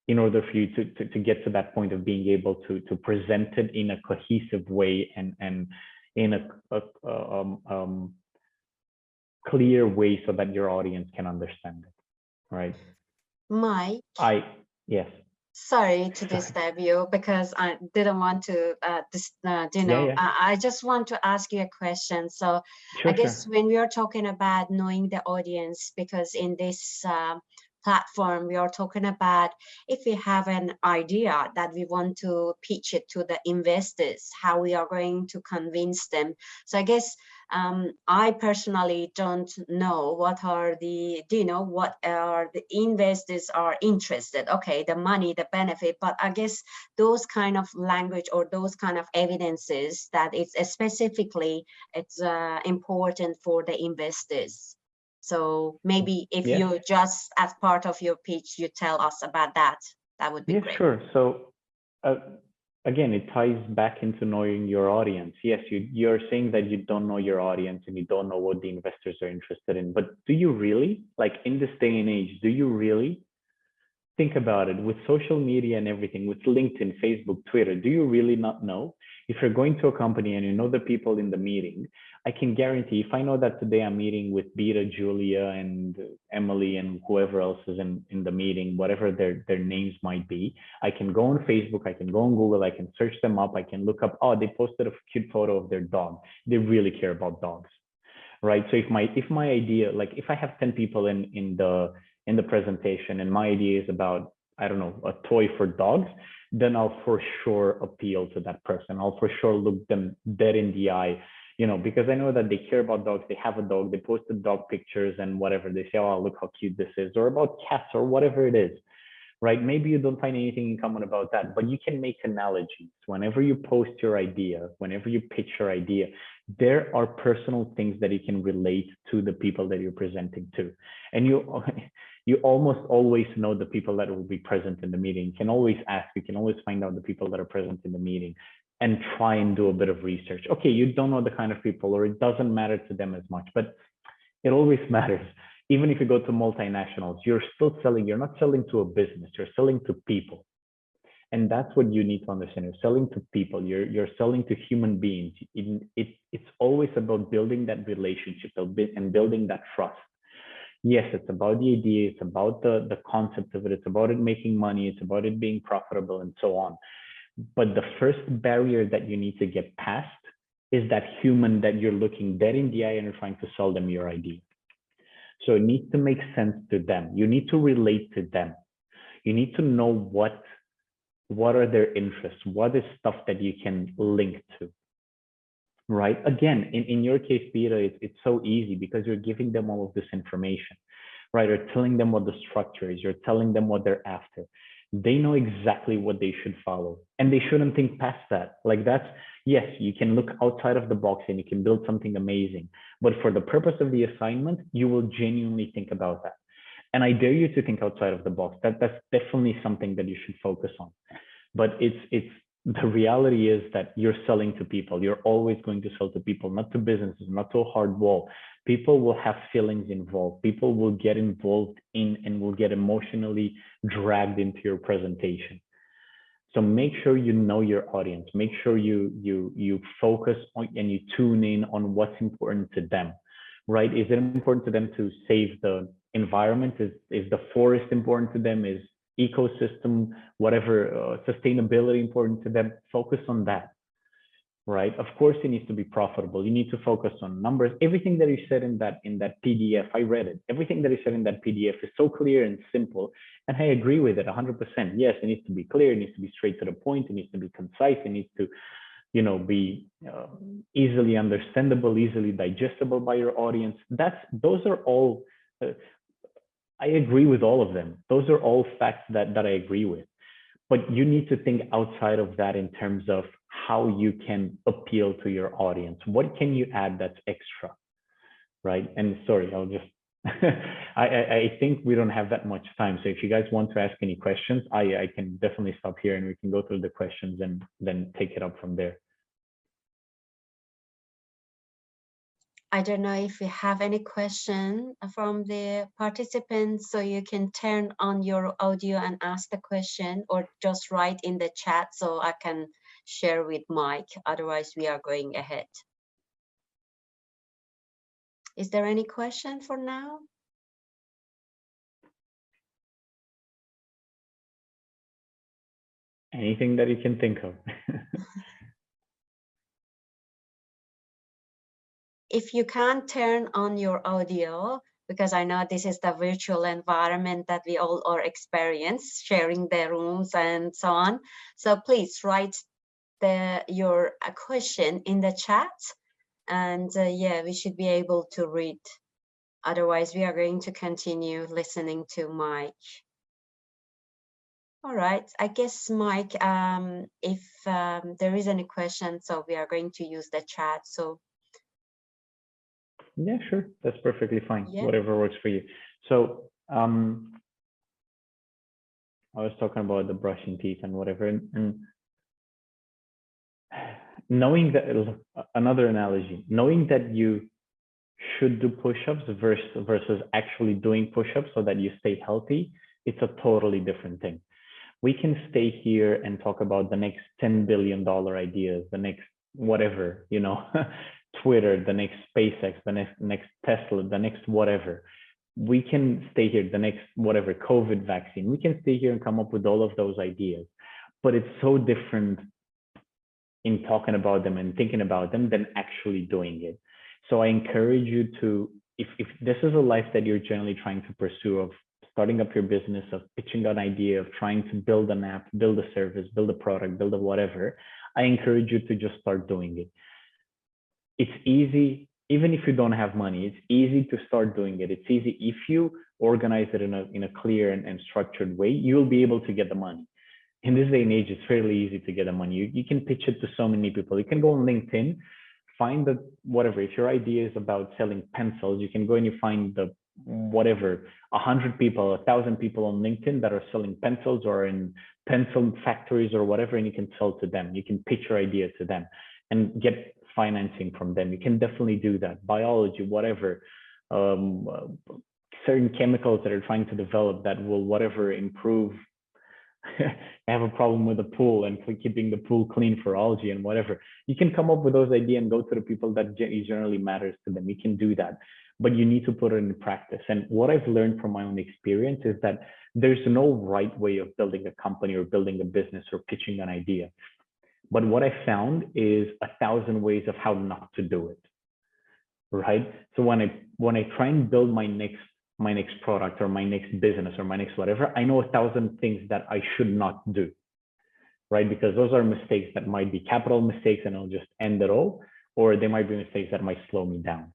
in order for you to get to that point of being able to present it in a cohesive way and in a clear way so that your audience can understand it, right? Mike, yes. Sorry to disturb you because I didn't want to, I just want to ask you a question. So sure, I guess when we are talking about knowing the audience, because in this platform, we are talking about if we have an idea that we want to pitch it to the investors, how we are going to convince them. So I guess I personally don't know what are the, what are the investors are interested. Okay, the money, the benefit, but I guess those kind of language or those kind of evidences that it's specifically, it's important for the investors. So maybe if you just as part of your pitch, you tell us about that, that would be great. Sure. So again, it ties back into knowing your audience. Yes, you're saying that you don't know your audience and you don't know what the investors are interested in, but do you really? Like in this day and age, do you really? Think about it. With social media and everything, with LinkedIn, Facebook, Twitter, do you really not know? If you're going to a company and you know the people in the meeting, I can guarantee if I know that today I'm meeting with Beta, Julia, and Emily, and whoever else is in the meeting, whatever their names might be, I can go on Facebook, I can go on Google, I can search them up, I can look up, oh, they posted a cute photo of their dog. They really care about dogs, right? So if my idea, like if I have 10 people in the presentation and my idea is about, I don't know, a toy for dogs, then I'll for sure appeal to that person. I'll for sure look them dead in the eye, because I know that they care about dogs. They have a dog, they posted dog pictures and whatever. They say, oh, look how cute this is, or about cats or whatever it is, right? Maybe you don't find anything in common about that, but you can make analogies. Whenever you post your idea, whenever you pitch your idea, there are personal things that you can relate to the people that you're presenting to. And you almost always know the people that will be present in the meeting. You can always ask, you can always find out the people that are present in the meeting and try and do a bit of research. Okay, you don't know the kind of people, or it doesn't matter to them as much, but it always matters. Even if you go to multinationals, you're still selling, you're not selling to a business, you're selling to people. And that's what you need to understand. You're selling to people, you're selling to human beings. It's always about building that relationship and building that trust. Yes, it's about the idea, it's about the concept of it, it's about it making money, it's about it being profitable and so on. But the first barrier that you need to get past is that human that you're looking dead in the eye and you're trying to sell them your idea. So it needs to make sense to them. You need to relate to them. You need to know what are their interests, what is stuff that you can link to, right? Again, in your case, Peter, it's so easy because you're giving them all of this information, right? You're telling them what the structure is. You're telling them what they're after. They know exactly what they should follow, and they shouldn't think past that. Like that's, yes, you can look outside of the box and you can build something amazing, but for the purpose of the assignment, you will genuinely think about that. And I dare you to think outside of the box. That's definitely something that you should focus on. But it's the reality is that you're selling to people. You're always going to sell to people, not to businesses, not to a hard wall. People will have feelings involved. People will get involved in and will get emotionally dragged into your presentation. So make sure you know your audience. Make sure you focus on and you tune in on what's important to them, right? Is it important to them to save the environment? Is the forest important to them? Is ecosystem, whatever, sustainability important to them? Focus on that, right? Of course, it needs to be profitable. You need to focus on numbers. Everything that you said in that PDF, I read it. Everything that you said in that PDF is so clear and simple, and I agree with it 100%. Yes, it needs to be clear. It needs to be straight to the point. It needs to be concise. It needs to, be easily understandable, easily digestible by your audience. Those are all I agree with all of them. Those are all facts that I agree with. But you need to think outside of that in terms of how you can appeal to your audience. What can you add that's extra, right? And sorry, I'll just, I think we don't have that much time. So if you guys want to ask any questions, I can definitely stop here and we can go through the questions and then take it up from there. I don't know if we have any question from the participants, so you can turn on your audio and ask the question, or just write in the chat so I can share with Mike. Otherwise, we are going ahead. Is there any question for now? Anything that you can think of. If you can't turn on your audio, because I know this is the virtual environment that we all are experiencing, sharing the rooms and so on. So please write your question in the chat, and yeah, we should be able to read. Otherwise, we are going to continue listening to Mike. All right, I guess Mike, if there is any question, so we are going to use the chat. So yeah, sure, that's perfectly fine. Yeah. Whatever works for you. So I was talking about the brushing teeth and whatever, and knowing that, another analogy, knowing that you should do push-ups versus actually doing push-ups so that you stay healthy, it's a totally different thing. We can stay here and talk about the next $10 billion ideas, the next whatever, you know, Twitter, the next SpaceX, the next Tesla, the next whatever. We can stay here, the next whatever, COVID vaccine. We can stay here and come up with all of those ideas, but it's so different in talking about them and thinking about them than actually doing it. So I encourage you to, if this is a life that you're generally trying to pursue, of starting up your business, of pitching an idea, of trying to build an app, build a service, build a product, build a whatever, I encourage you to just start doing it. It's easy, even if you don't have money, it's easy to start doing it. It's easy if you organize it in a clear and structured way, you'll be able to get the money. In this day and age, it's fairly easy to get the money. You can pitch it to so many people. You can go on LinkedIn, find the whatever. If your idea is about selling pencils, you can go and you find the whatever, 100 people, 1,000 people on LinkedIn that are selling pencils or in pencil factories or whatever, and you can sell to them. You can pitch your idea to them and get financing from them. You can definitely do that. Biology, whatever, certain chemicals that are trying to develop that will whatever improve. I have a problem with the pool and keeping the pool clean for algae and whatever. You can come up with those ideas and go to the people that generally matters to them. You can do that, but you need to put it in practice. And what I've learned from my own experience is that there's no right way of building a company or building a business or pitching an idea. But what I found is 1,000 ways of how not to do it, right? So when I try and build my next product or my next business or my next whatever, I know 1,000 things that I should not do, right? Because those are mistakes that might be capital mistakes and I'll just end it all, or they might be mistakes that might slow me down,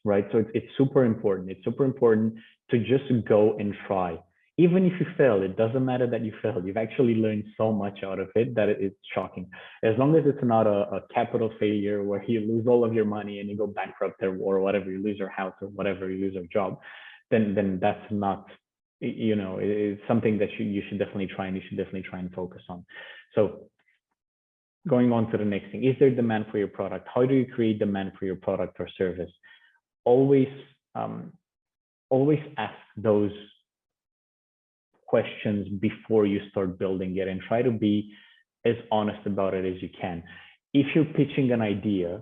right? So it's super important. It's super important to just go and try. Even if you fail, it doesn't matter that you failed. You've actually learned so much out of it that it's shocking. As long as it's not a capital failure where you lose all of your money and you go bankrupt or whatever, you lose your house or whatever, you lose your job, then that's not, you know, it's something that you should definitely try, and you should definitely try and focus on. So going on to the next thing, is there demand for your product? How do you create demand for your product or service? Always ask those questions before you start building it, and try to be as honest about it as you can. If you're pitching an idea,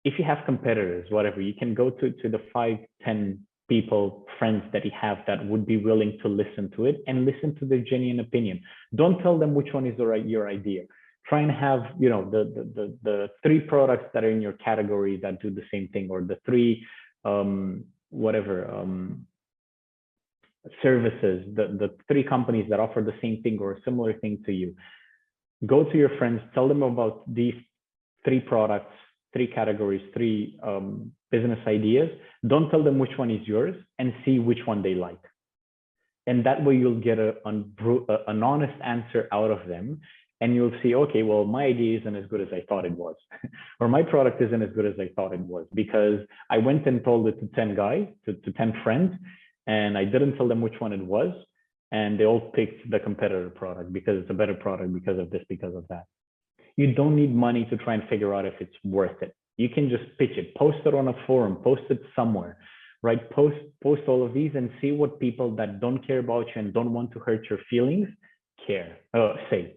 if you have competitors, whatever, you can go to the 5-10 people, friends that you have that would be willing to listen to it and listen to their genuine opinion. Don't tell them which one is your idea. Try and have, you know, the 3 products that are in your category that do the same thing, or the 3 services, the 3 companies that offer the same thing or a similar thing to you. Go to your friends, tell them about these 3 products, three categories, three business ideas. Don't tell them which one is yours and see which one they like. And that way you'll get an honest answer out of them. And you'll see, okay, well, my idea isn't as good as I thought it was, or my product isn't as good as I thought it was, because I went and told it to 10 guys, to 10 friends, and I didn't tell them which one it was. And they all picked the competitor product because it's a better product, because of this, because of that. You don't need money to try and figure out if it's worth it. You can just pitch it, post it on a forum, post it somewhere, right? Post all of these and see what people that don't care about you and don't want to hurt your feelings say.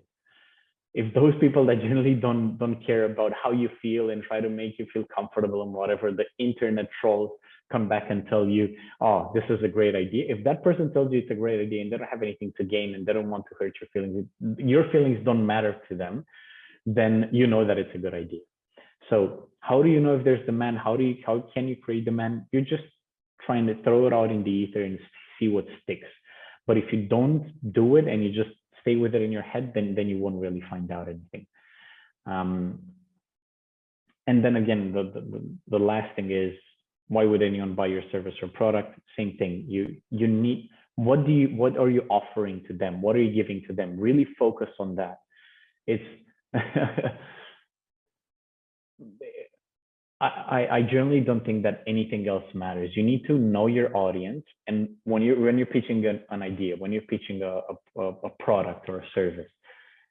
If those people that generally don't care about how you feel and try to make you feel comfortable and whatever, the internet trolls come back and tell you, oh, this is a great idea. If that person tells you it's a great idea and they don't have anything to gain and they don't want to hurt your feelings don't matter to them, then you know that it's a good idea. So how do you know if there's demand? How can you create demand? You're just trying to throw it out in the ether and see what sticks. But if you don't do it and you just stay with it in your head, then you won't really find out anything. And then again, the last thing is, why would anyone buy your service or product? Same thing. You need, what are you offering to them? What are you giving to them? Really focus on that. It's I generally don't think that anything else matters. You need to know your audience, and when you're pitching an idea, when you're pitching a product or a service,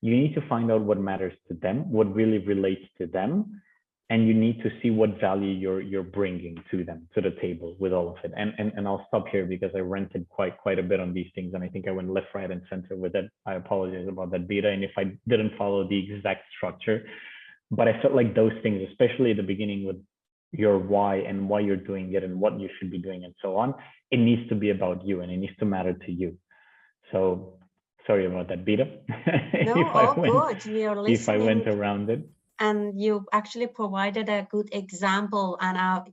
you need to find out what matters to them, what really relates to them, and you need to see what value you're bringing to them, to the table with all of it. And I'll stop here because I ranted quite a bit on these things, and I think I went left, right, and center with it. I apologize about that, Beta, and if I didn't follow the exact structure. But I felt like those things, especially at the beginning with your why and why you're doing it and what you should be doing and so on, it needs to be about you and it needs to matter to you. So sorry about that, Beta. No, all good. We are listening. If I went around it. And you actually provided a good example, and I'll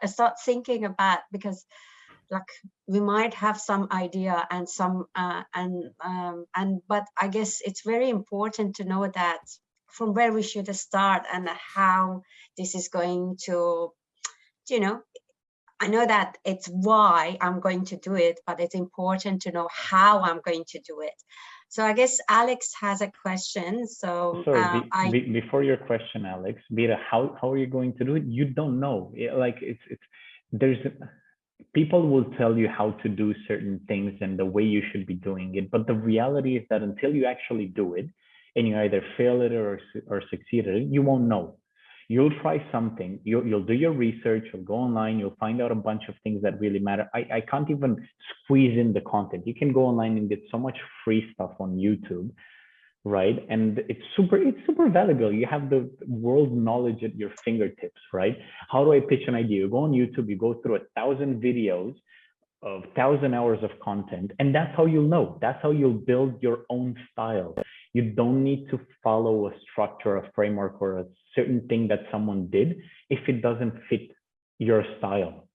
start thinking about, because like we might have some idea and some but I guess it's very important to know that from where we should start and how this is going to, I know that it's why I'm going to do it, but it's important to know how I'm going to do it. So I guess Alex has a question. So sorry, before your question, Alex, Beta, how are you going to do it? You don't know. People will tell you how to do certain things and the way you should be doing it. But the reality is that until you actually do it, and you either fail at it or succeed at it, you won't know. You'll try something, you'll do your research, you'll go online, you'll find out a bunch of things that really matter. I can't even squeeze in the content. You can go online and get so much free stuff on YouTube, right? And it's super valuable. You have the world knowledge at your fingertips, right? How do I pitch an idea? You go on YouTube, you go through 1,000 videos of 1,000 hours of content, and that's how you'll know. That's how you'll build your own style. You don't need to follow a structure, a framework, or a certain thing that someone did if it doesn't fit your style,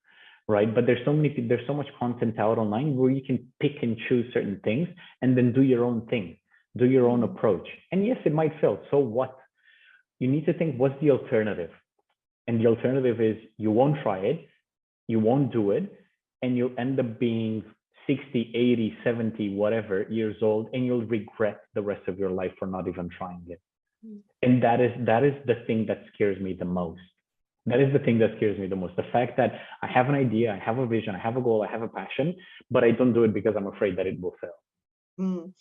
right? But there's so much content out online where you can pick and choose certain things and then do your own thing, do your own approach. And yes, it might fail. So what? You need to think, what's the alternative? And the alternative is you won't try it, you won't do it, and you'll end up being 60, 80, 70, whatever years old, and you'll regret the rest of your life for not even trying it. And that is the thing that scares me the most. That is the thing that scares me the most. The fact that I have an idea, I have a vision, I have a goal, I have a passion, but I don't do it because I'm afraid that it will fail.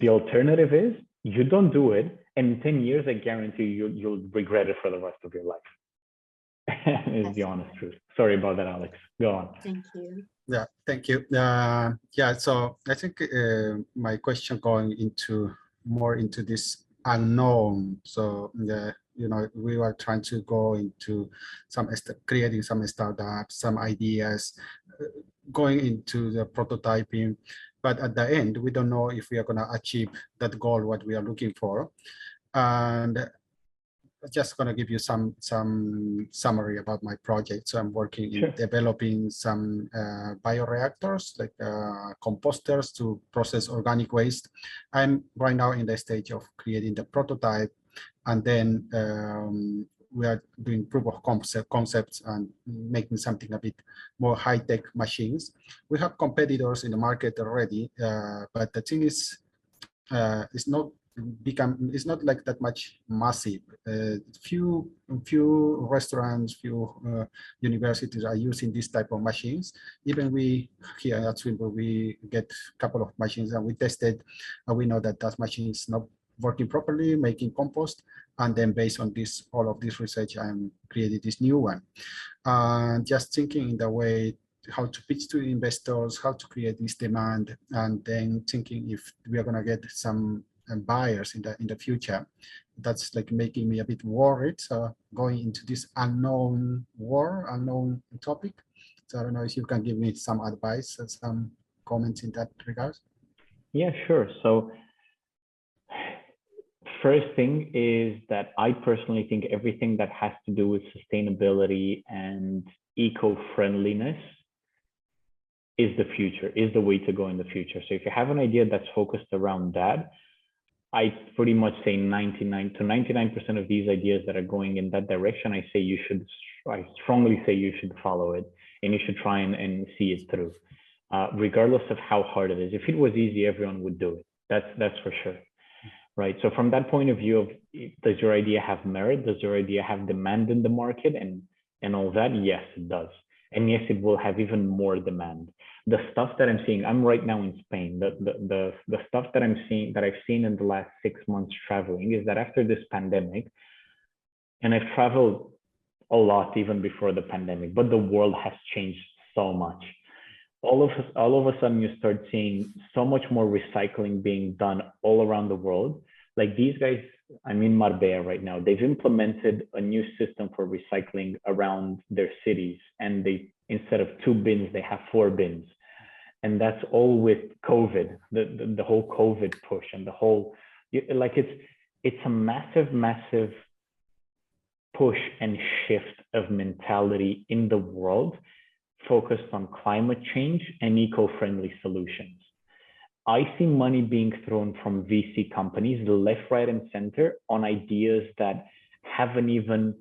The alternative is you don't do it, and in 10 years, I guarantee you'll regret it for the rest of your life. Is the honest truth. Sorry about that, Alex. Go on. Thank you. Yeah, thank you. Yeah, so I think my question going more into this unknown. So we were trying to go into creating some startups, some ideas, going into the prototyping, but at the end we don't know if we are going to achieve that goal what we are looking for. And just going to give you some summary about my project. So I'm working in developing some bioreactors, like composters to process organic waste. I'm right now in the stage of creating the prototype, and then we are doing proof of concepts and making something a bit more high-tech machines. We have competitors in the market already, but the thing is, it's not like that much massive. Few restaurants, few universities are using this type of machines. Even we here at Swinburne, we get a couple of machines and we tested, and we know that that machine is not working properly, making compost. And then based on this, all of this research, I'm created this new one. And just thinking in the way how to pitch to investors, how to create this demand, and then thinking if we are going to get some buyers in the future. That's like making me a bit worried. So going into this unknown topic. So I don't know if you can give me some advice and some comments in that regard. Yeah, sure. So first thing is that I personally think everything that has to do with sustainability and eco-friendliness is the future, is the way to go in the future. So if you have an idea that's focused around that, I pretty much say 99% of these ideas that are going in that direction, I strongly say you should follow it and you should try and see it through, regardless of how hard it is. If it was easy, everyone would do it. That's for sure. Right. So from that point of view of, does your idea have merit? Does your idea have demand in the market and all that? Yes, it does. And yes, it will have even more demand. The stuff that I'm seeing, I'm right now in Spain. The stuff that I'm seeing, that I've seen in the last 6 months traveling, is that after this pandemic, and I've traveled a lot even before the pandemic, but the world has changed so much. All of a sudden, you start seeing so much more recycling being done all around the world. Like these guys, I'm in Marbella right now. They've implemented a new system for recycling around their cities, and instead of 2 bins, they have 4 bins. And that's all with COVID, the whole COVID push and the whole, like it's a massive push and shift of mentality in the world focused on climate change and eco-friendly solutions. I see money being thrown from VC companies, the left, right, and center, on ideas that haven't even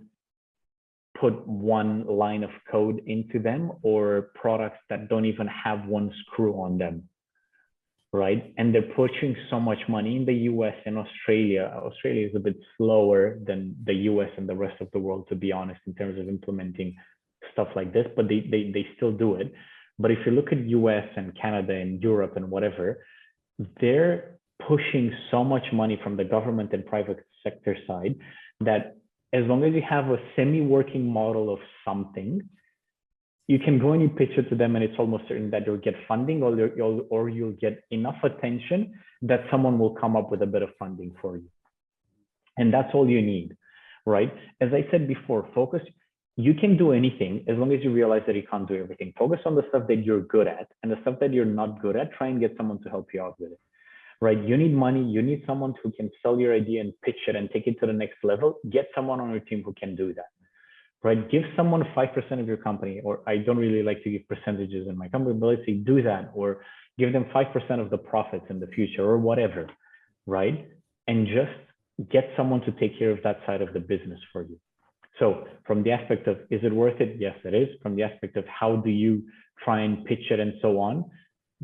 put one line of code into them, or products that don't even have one screw on them, right? And they're pushing so much money in the US and Australia. Australia is a bit slower than the US and the rest of the world, to be honest, in terms of implementing stuff like this, but they still do it. But if you look at US and Canada and Europe and whatever, they're pushing so much money from the government and private sector side that as long as you have a semi-working model of something, you can go and you pitch it to them, and it's almost certain that you'll get funding, or you'll get enough attention that someone will come up with a bit of funding for you. And that's all you need, right? As I said before, focus. You can do anything as long as you realize that you can't do everything. Focus on the stuff that you're good at, and the stuff that you're not good at, try and get someone to help you out with it, right? You need money. You need someone who can sell your idea and pitch it and take it to the next level. Get someone on your team who can do that, right? Give someone 5% of your company, or I don't really like to give percentages in my company, but let's say do that, or give them 5% of the profits in the future or whatever, right? And just get someone to take care of that side of the business for you. So from the aspect of, is it worth it? Yes, it is. From the aspect of how do you try and pitch it and so on,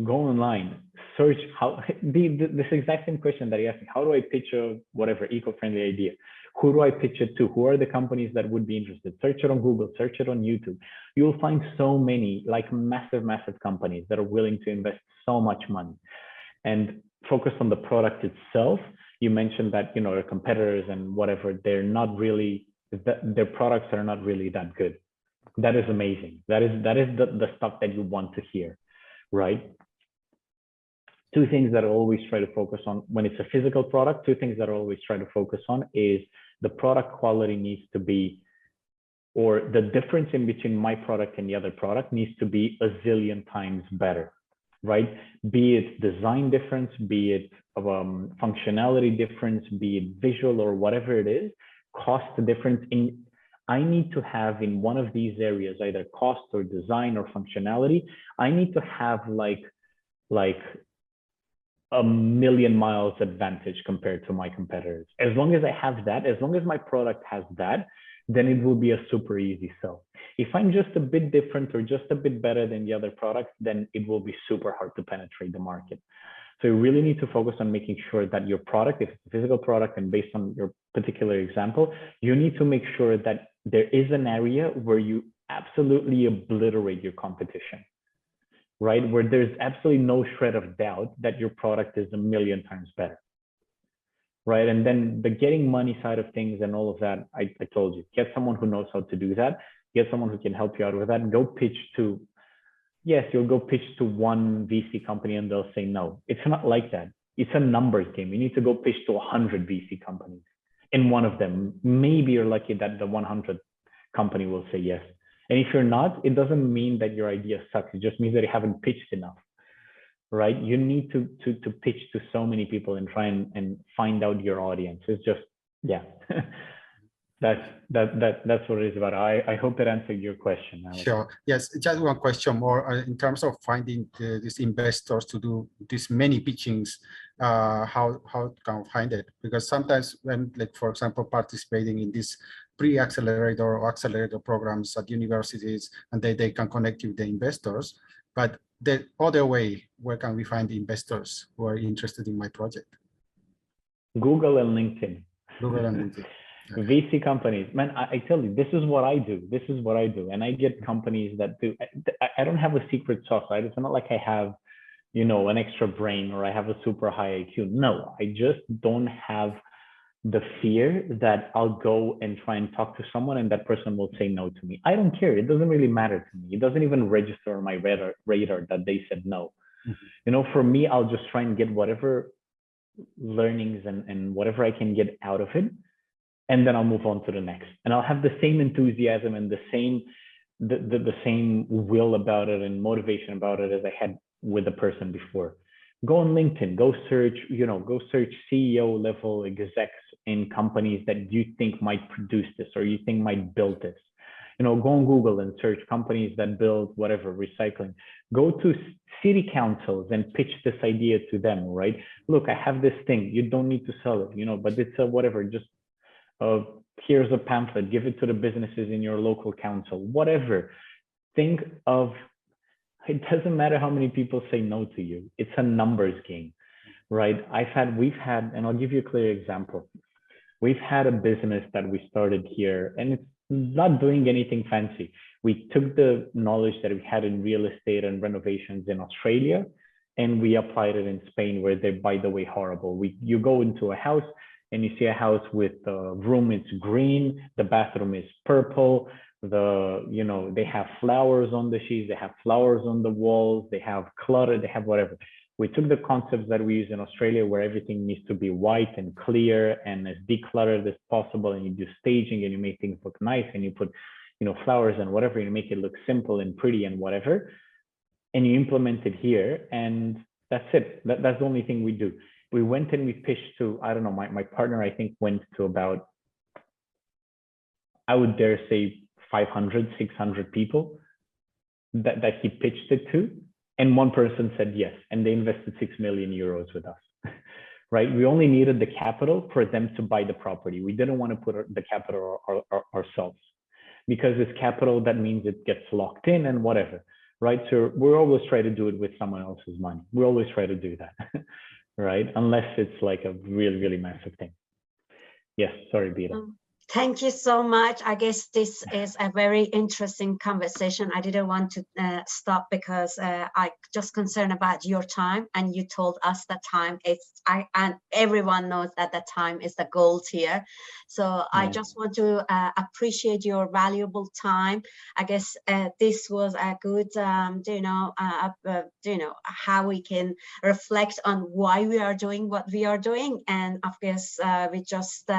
go online, search how, this exact same question that you asked me, how do I pitch a whatever eco-friendly idea? Who do I pitch it to? Who are the companies that would be interested? Search it on Google, search it on YouTube. You'll find so many, like massive companies that are willing to invest so much money and focus on the product itself. You mentioned that, their competitors and whatever, they're not really, their products are not really that good. That is amazing. That is the stuff that you want to hear, right? 2 things that I always try to focus on when it's a physical product, 2 things that I always try to focus on is the product quality needs to be, or the difference in between my product and the other product needs to be a zillion times better, right? Be it design difference, be it functionality difference, be it visual or whatever it is, cost difference. I need to have in one of these areas, either cost or design or functionality, I need to have like a million miles advantage compared to my competitors. As long as I have that, as long as my product has that, then it will be a super easy sell. If I'm just a bit different or just a bit better than the other products, then it will be super hard to penetrate the market. So you really need to focus on making sure that your product, if it's a physical product and based on your particular example, you need to make sure that there is an area where you absolutely obliterate your competition, right? Where there's absolutely no shred of doubt that your product is a million times better, right? And then the getting money side of things and all of that, I told you, get someone who knows how to do that, get someone who can help you out with that, and go pitch to, yes, you'll go pitch to one VC company and they'll say no. It's not like that. It's a numbers game. You need to go pitch to 100 VC companies. In one of them, maybe you're lucky that the 100th company will say yes. And if you're not, it doesn't mean that your idea sucks. It just means that you haven't pitched enough, right? You need to pitch to so many people and try and find out your audience. It's just, yeah. That's what it is about. I hope that answered your question, Alex. Sure. Yes, just one question more in terms of finding these investors to do this many pitchings. How can we find it? Because sometimes when, like, for example, participating in this pre-accelerator or accelerator programs at universities, and they can connect you with the investors, but the other way, where can we find the investors who are interested in my project? Google and LinkedIn. Google and LinkedIn. VC companies, man, I tell you, this is what I do. This is what I do. And I get companies that do, I don't have a secret sauce, right? It's not like I have, you know, an extra brain or I have a super high IQ. No, I just don't have the fear that I'll go and try and talk to someone and that person will say no to me. I don't care. It doesn't really matter to me. It doesn't even register on my radar that they said no. Mm-hmm. You know, for me, I'll just try and get whatever learnings and whatever I can get out of it. And then I'll move on to the next. And I'll have the same enthusiasm and the same will about it and motivation about it as I had with the person before. Go on LinkedIn, go search CEO level execs in companies that you think might produce this or you think might build this. You know, go on Google and search companies that build whatever, recycling. Go to city councils and pitch this idea to them, right? Look, I have this thing. You don't need to sell it, you know, but it's a whatever, just here's a pamphlet, give it to the businesses in your local council, whatever. Think of, it doesn't matter how many people say no to you. It's a numbers game, right? We've had, and I'll give you a clear example. We've had a business that we started here and it's not doing anything fancy. We took the knowledge that we had in real estate and renovations in Australia and we applied it in Spain where they're, by the way, horrible. You go into a house, and you see a house with the room, it's green, the bathroom is purple, they have flowers on the sheets, they have flowers on the walls, they have clutter, they have whatever. We took the concepts that we use in Australia where everything needs to be white and clear and as decluttered as possible, and you do staging and you make things look nice and you put, flowers and whatever, you make it look simple and pretty and whatever, and you implement it here, and that's it. That's the only thing we do. We went and we pitched to, I don't know, my partner, I think, went to about, I would dare say 500, 600 people that he pitched it to. And one person said yes, and they invested 6 million euros with us, right? We only needed the capital for them to buy the property. We didn't want to put the capital ourselves because it's capital, that means it gets locked in and whatever, right? So we always try to do it with someone else's money. We always try to do that. Right? Unless it's like a really, really massive thing. Yes, sorry, Beta. Thank you so much. I guess this is a very interesting conversation. I didn't want to stop because I just concerned about your time, and you told us that time is, and everyone knows that the time is the gold here. So yeah. I just want to appreciate your valuable time. I guess this was a good, how we can reflect on why we are doing what we are doing, and of course we just.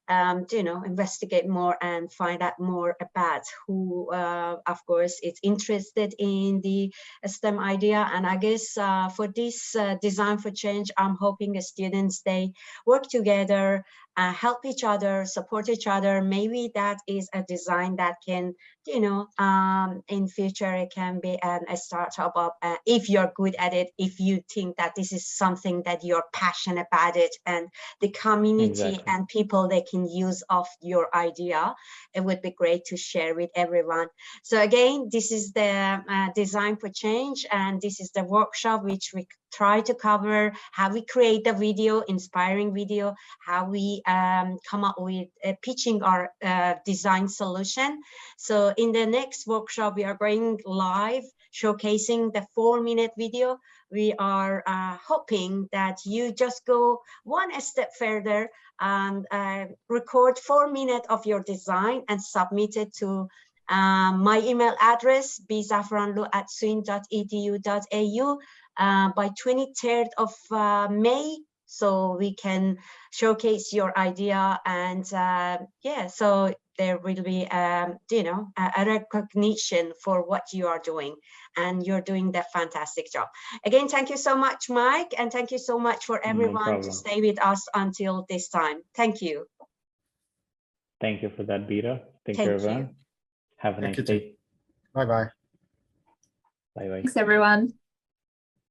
Investigate more and find out more about who, of course, is interested in the STEM idea. And I guess for this Design for Change, I'm hoping the students, they work together help each other, support each other. Maybe that is a design that can, you know, in future it can be a startup of, if you're good at it, if you think that this is something that you're passionate about it, and the community Exactly. and people they can use of your idea, it would be great to share with everyone. So again, this is the Design for Change, and this is the workshop which we try to cover how we create the video, inspiring video, how we come up with pitching our design solution. So in the next workshop, we are going live, showcasing the 4-minute video. We are hoping that you just go one step further and record 4 minutes of your design and submit it to my email address, bzafranlu@swin.edu.au by 23rd of May, so we can showcase your idea. And yeah, so there will be you know, a recognition for what you are doing, and you're doing the fantastic job. Again, thank you so much, Mike, and thank you so much for everyone to stay with us until this time. Thank you. Thank you for that, Bita. Thank you, Thank everyone. you. Have a Thank nice you too. day. Bye-bye. Bye-bye. Thanks, everyone.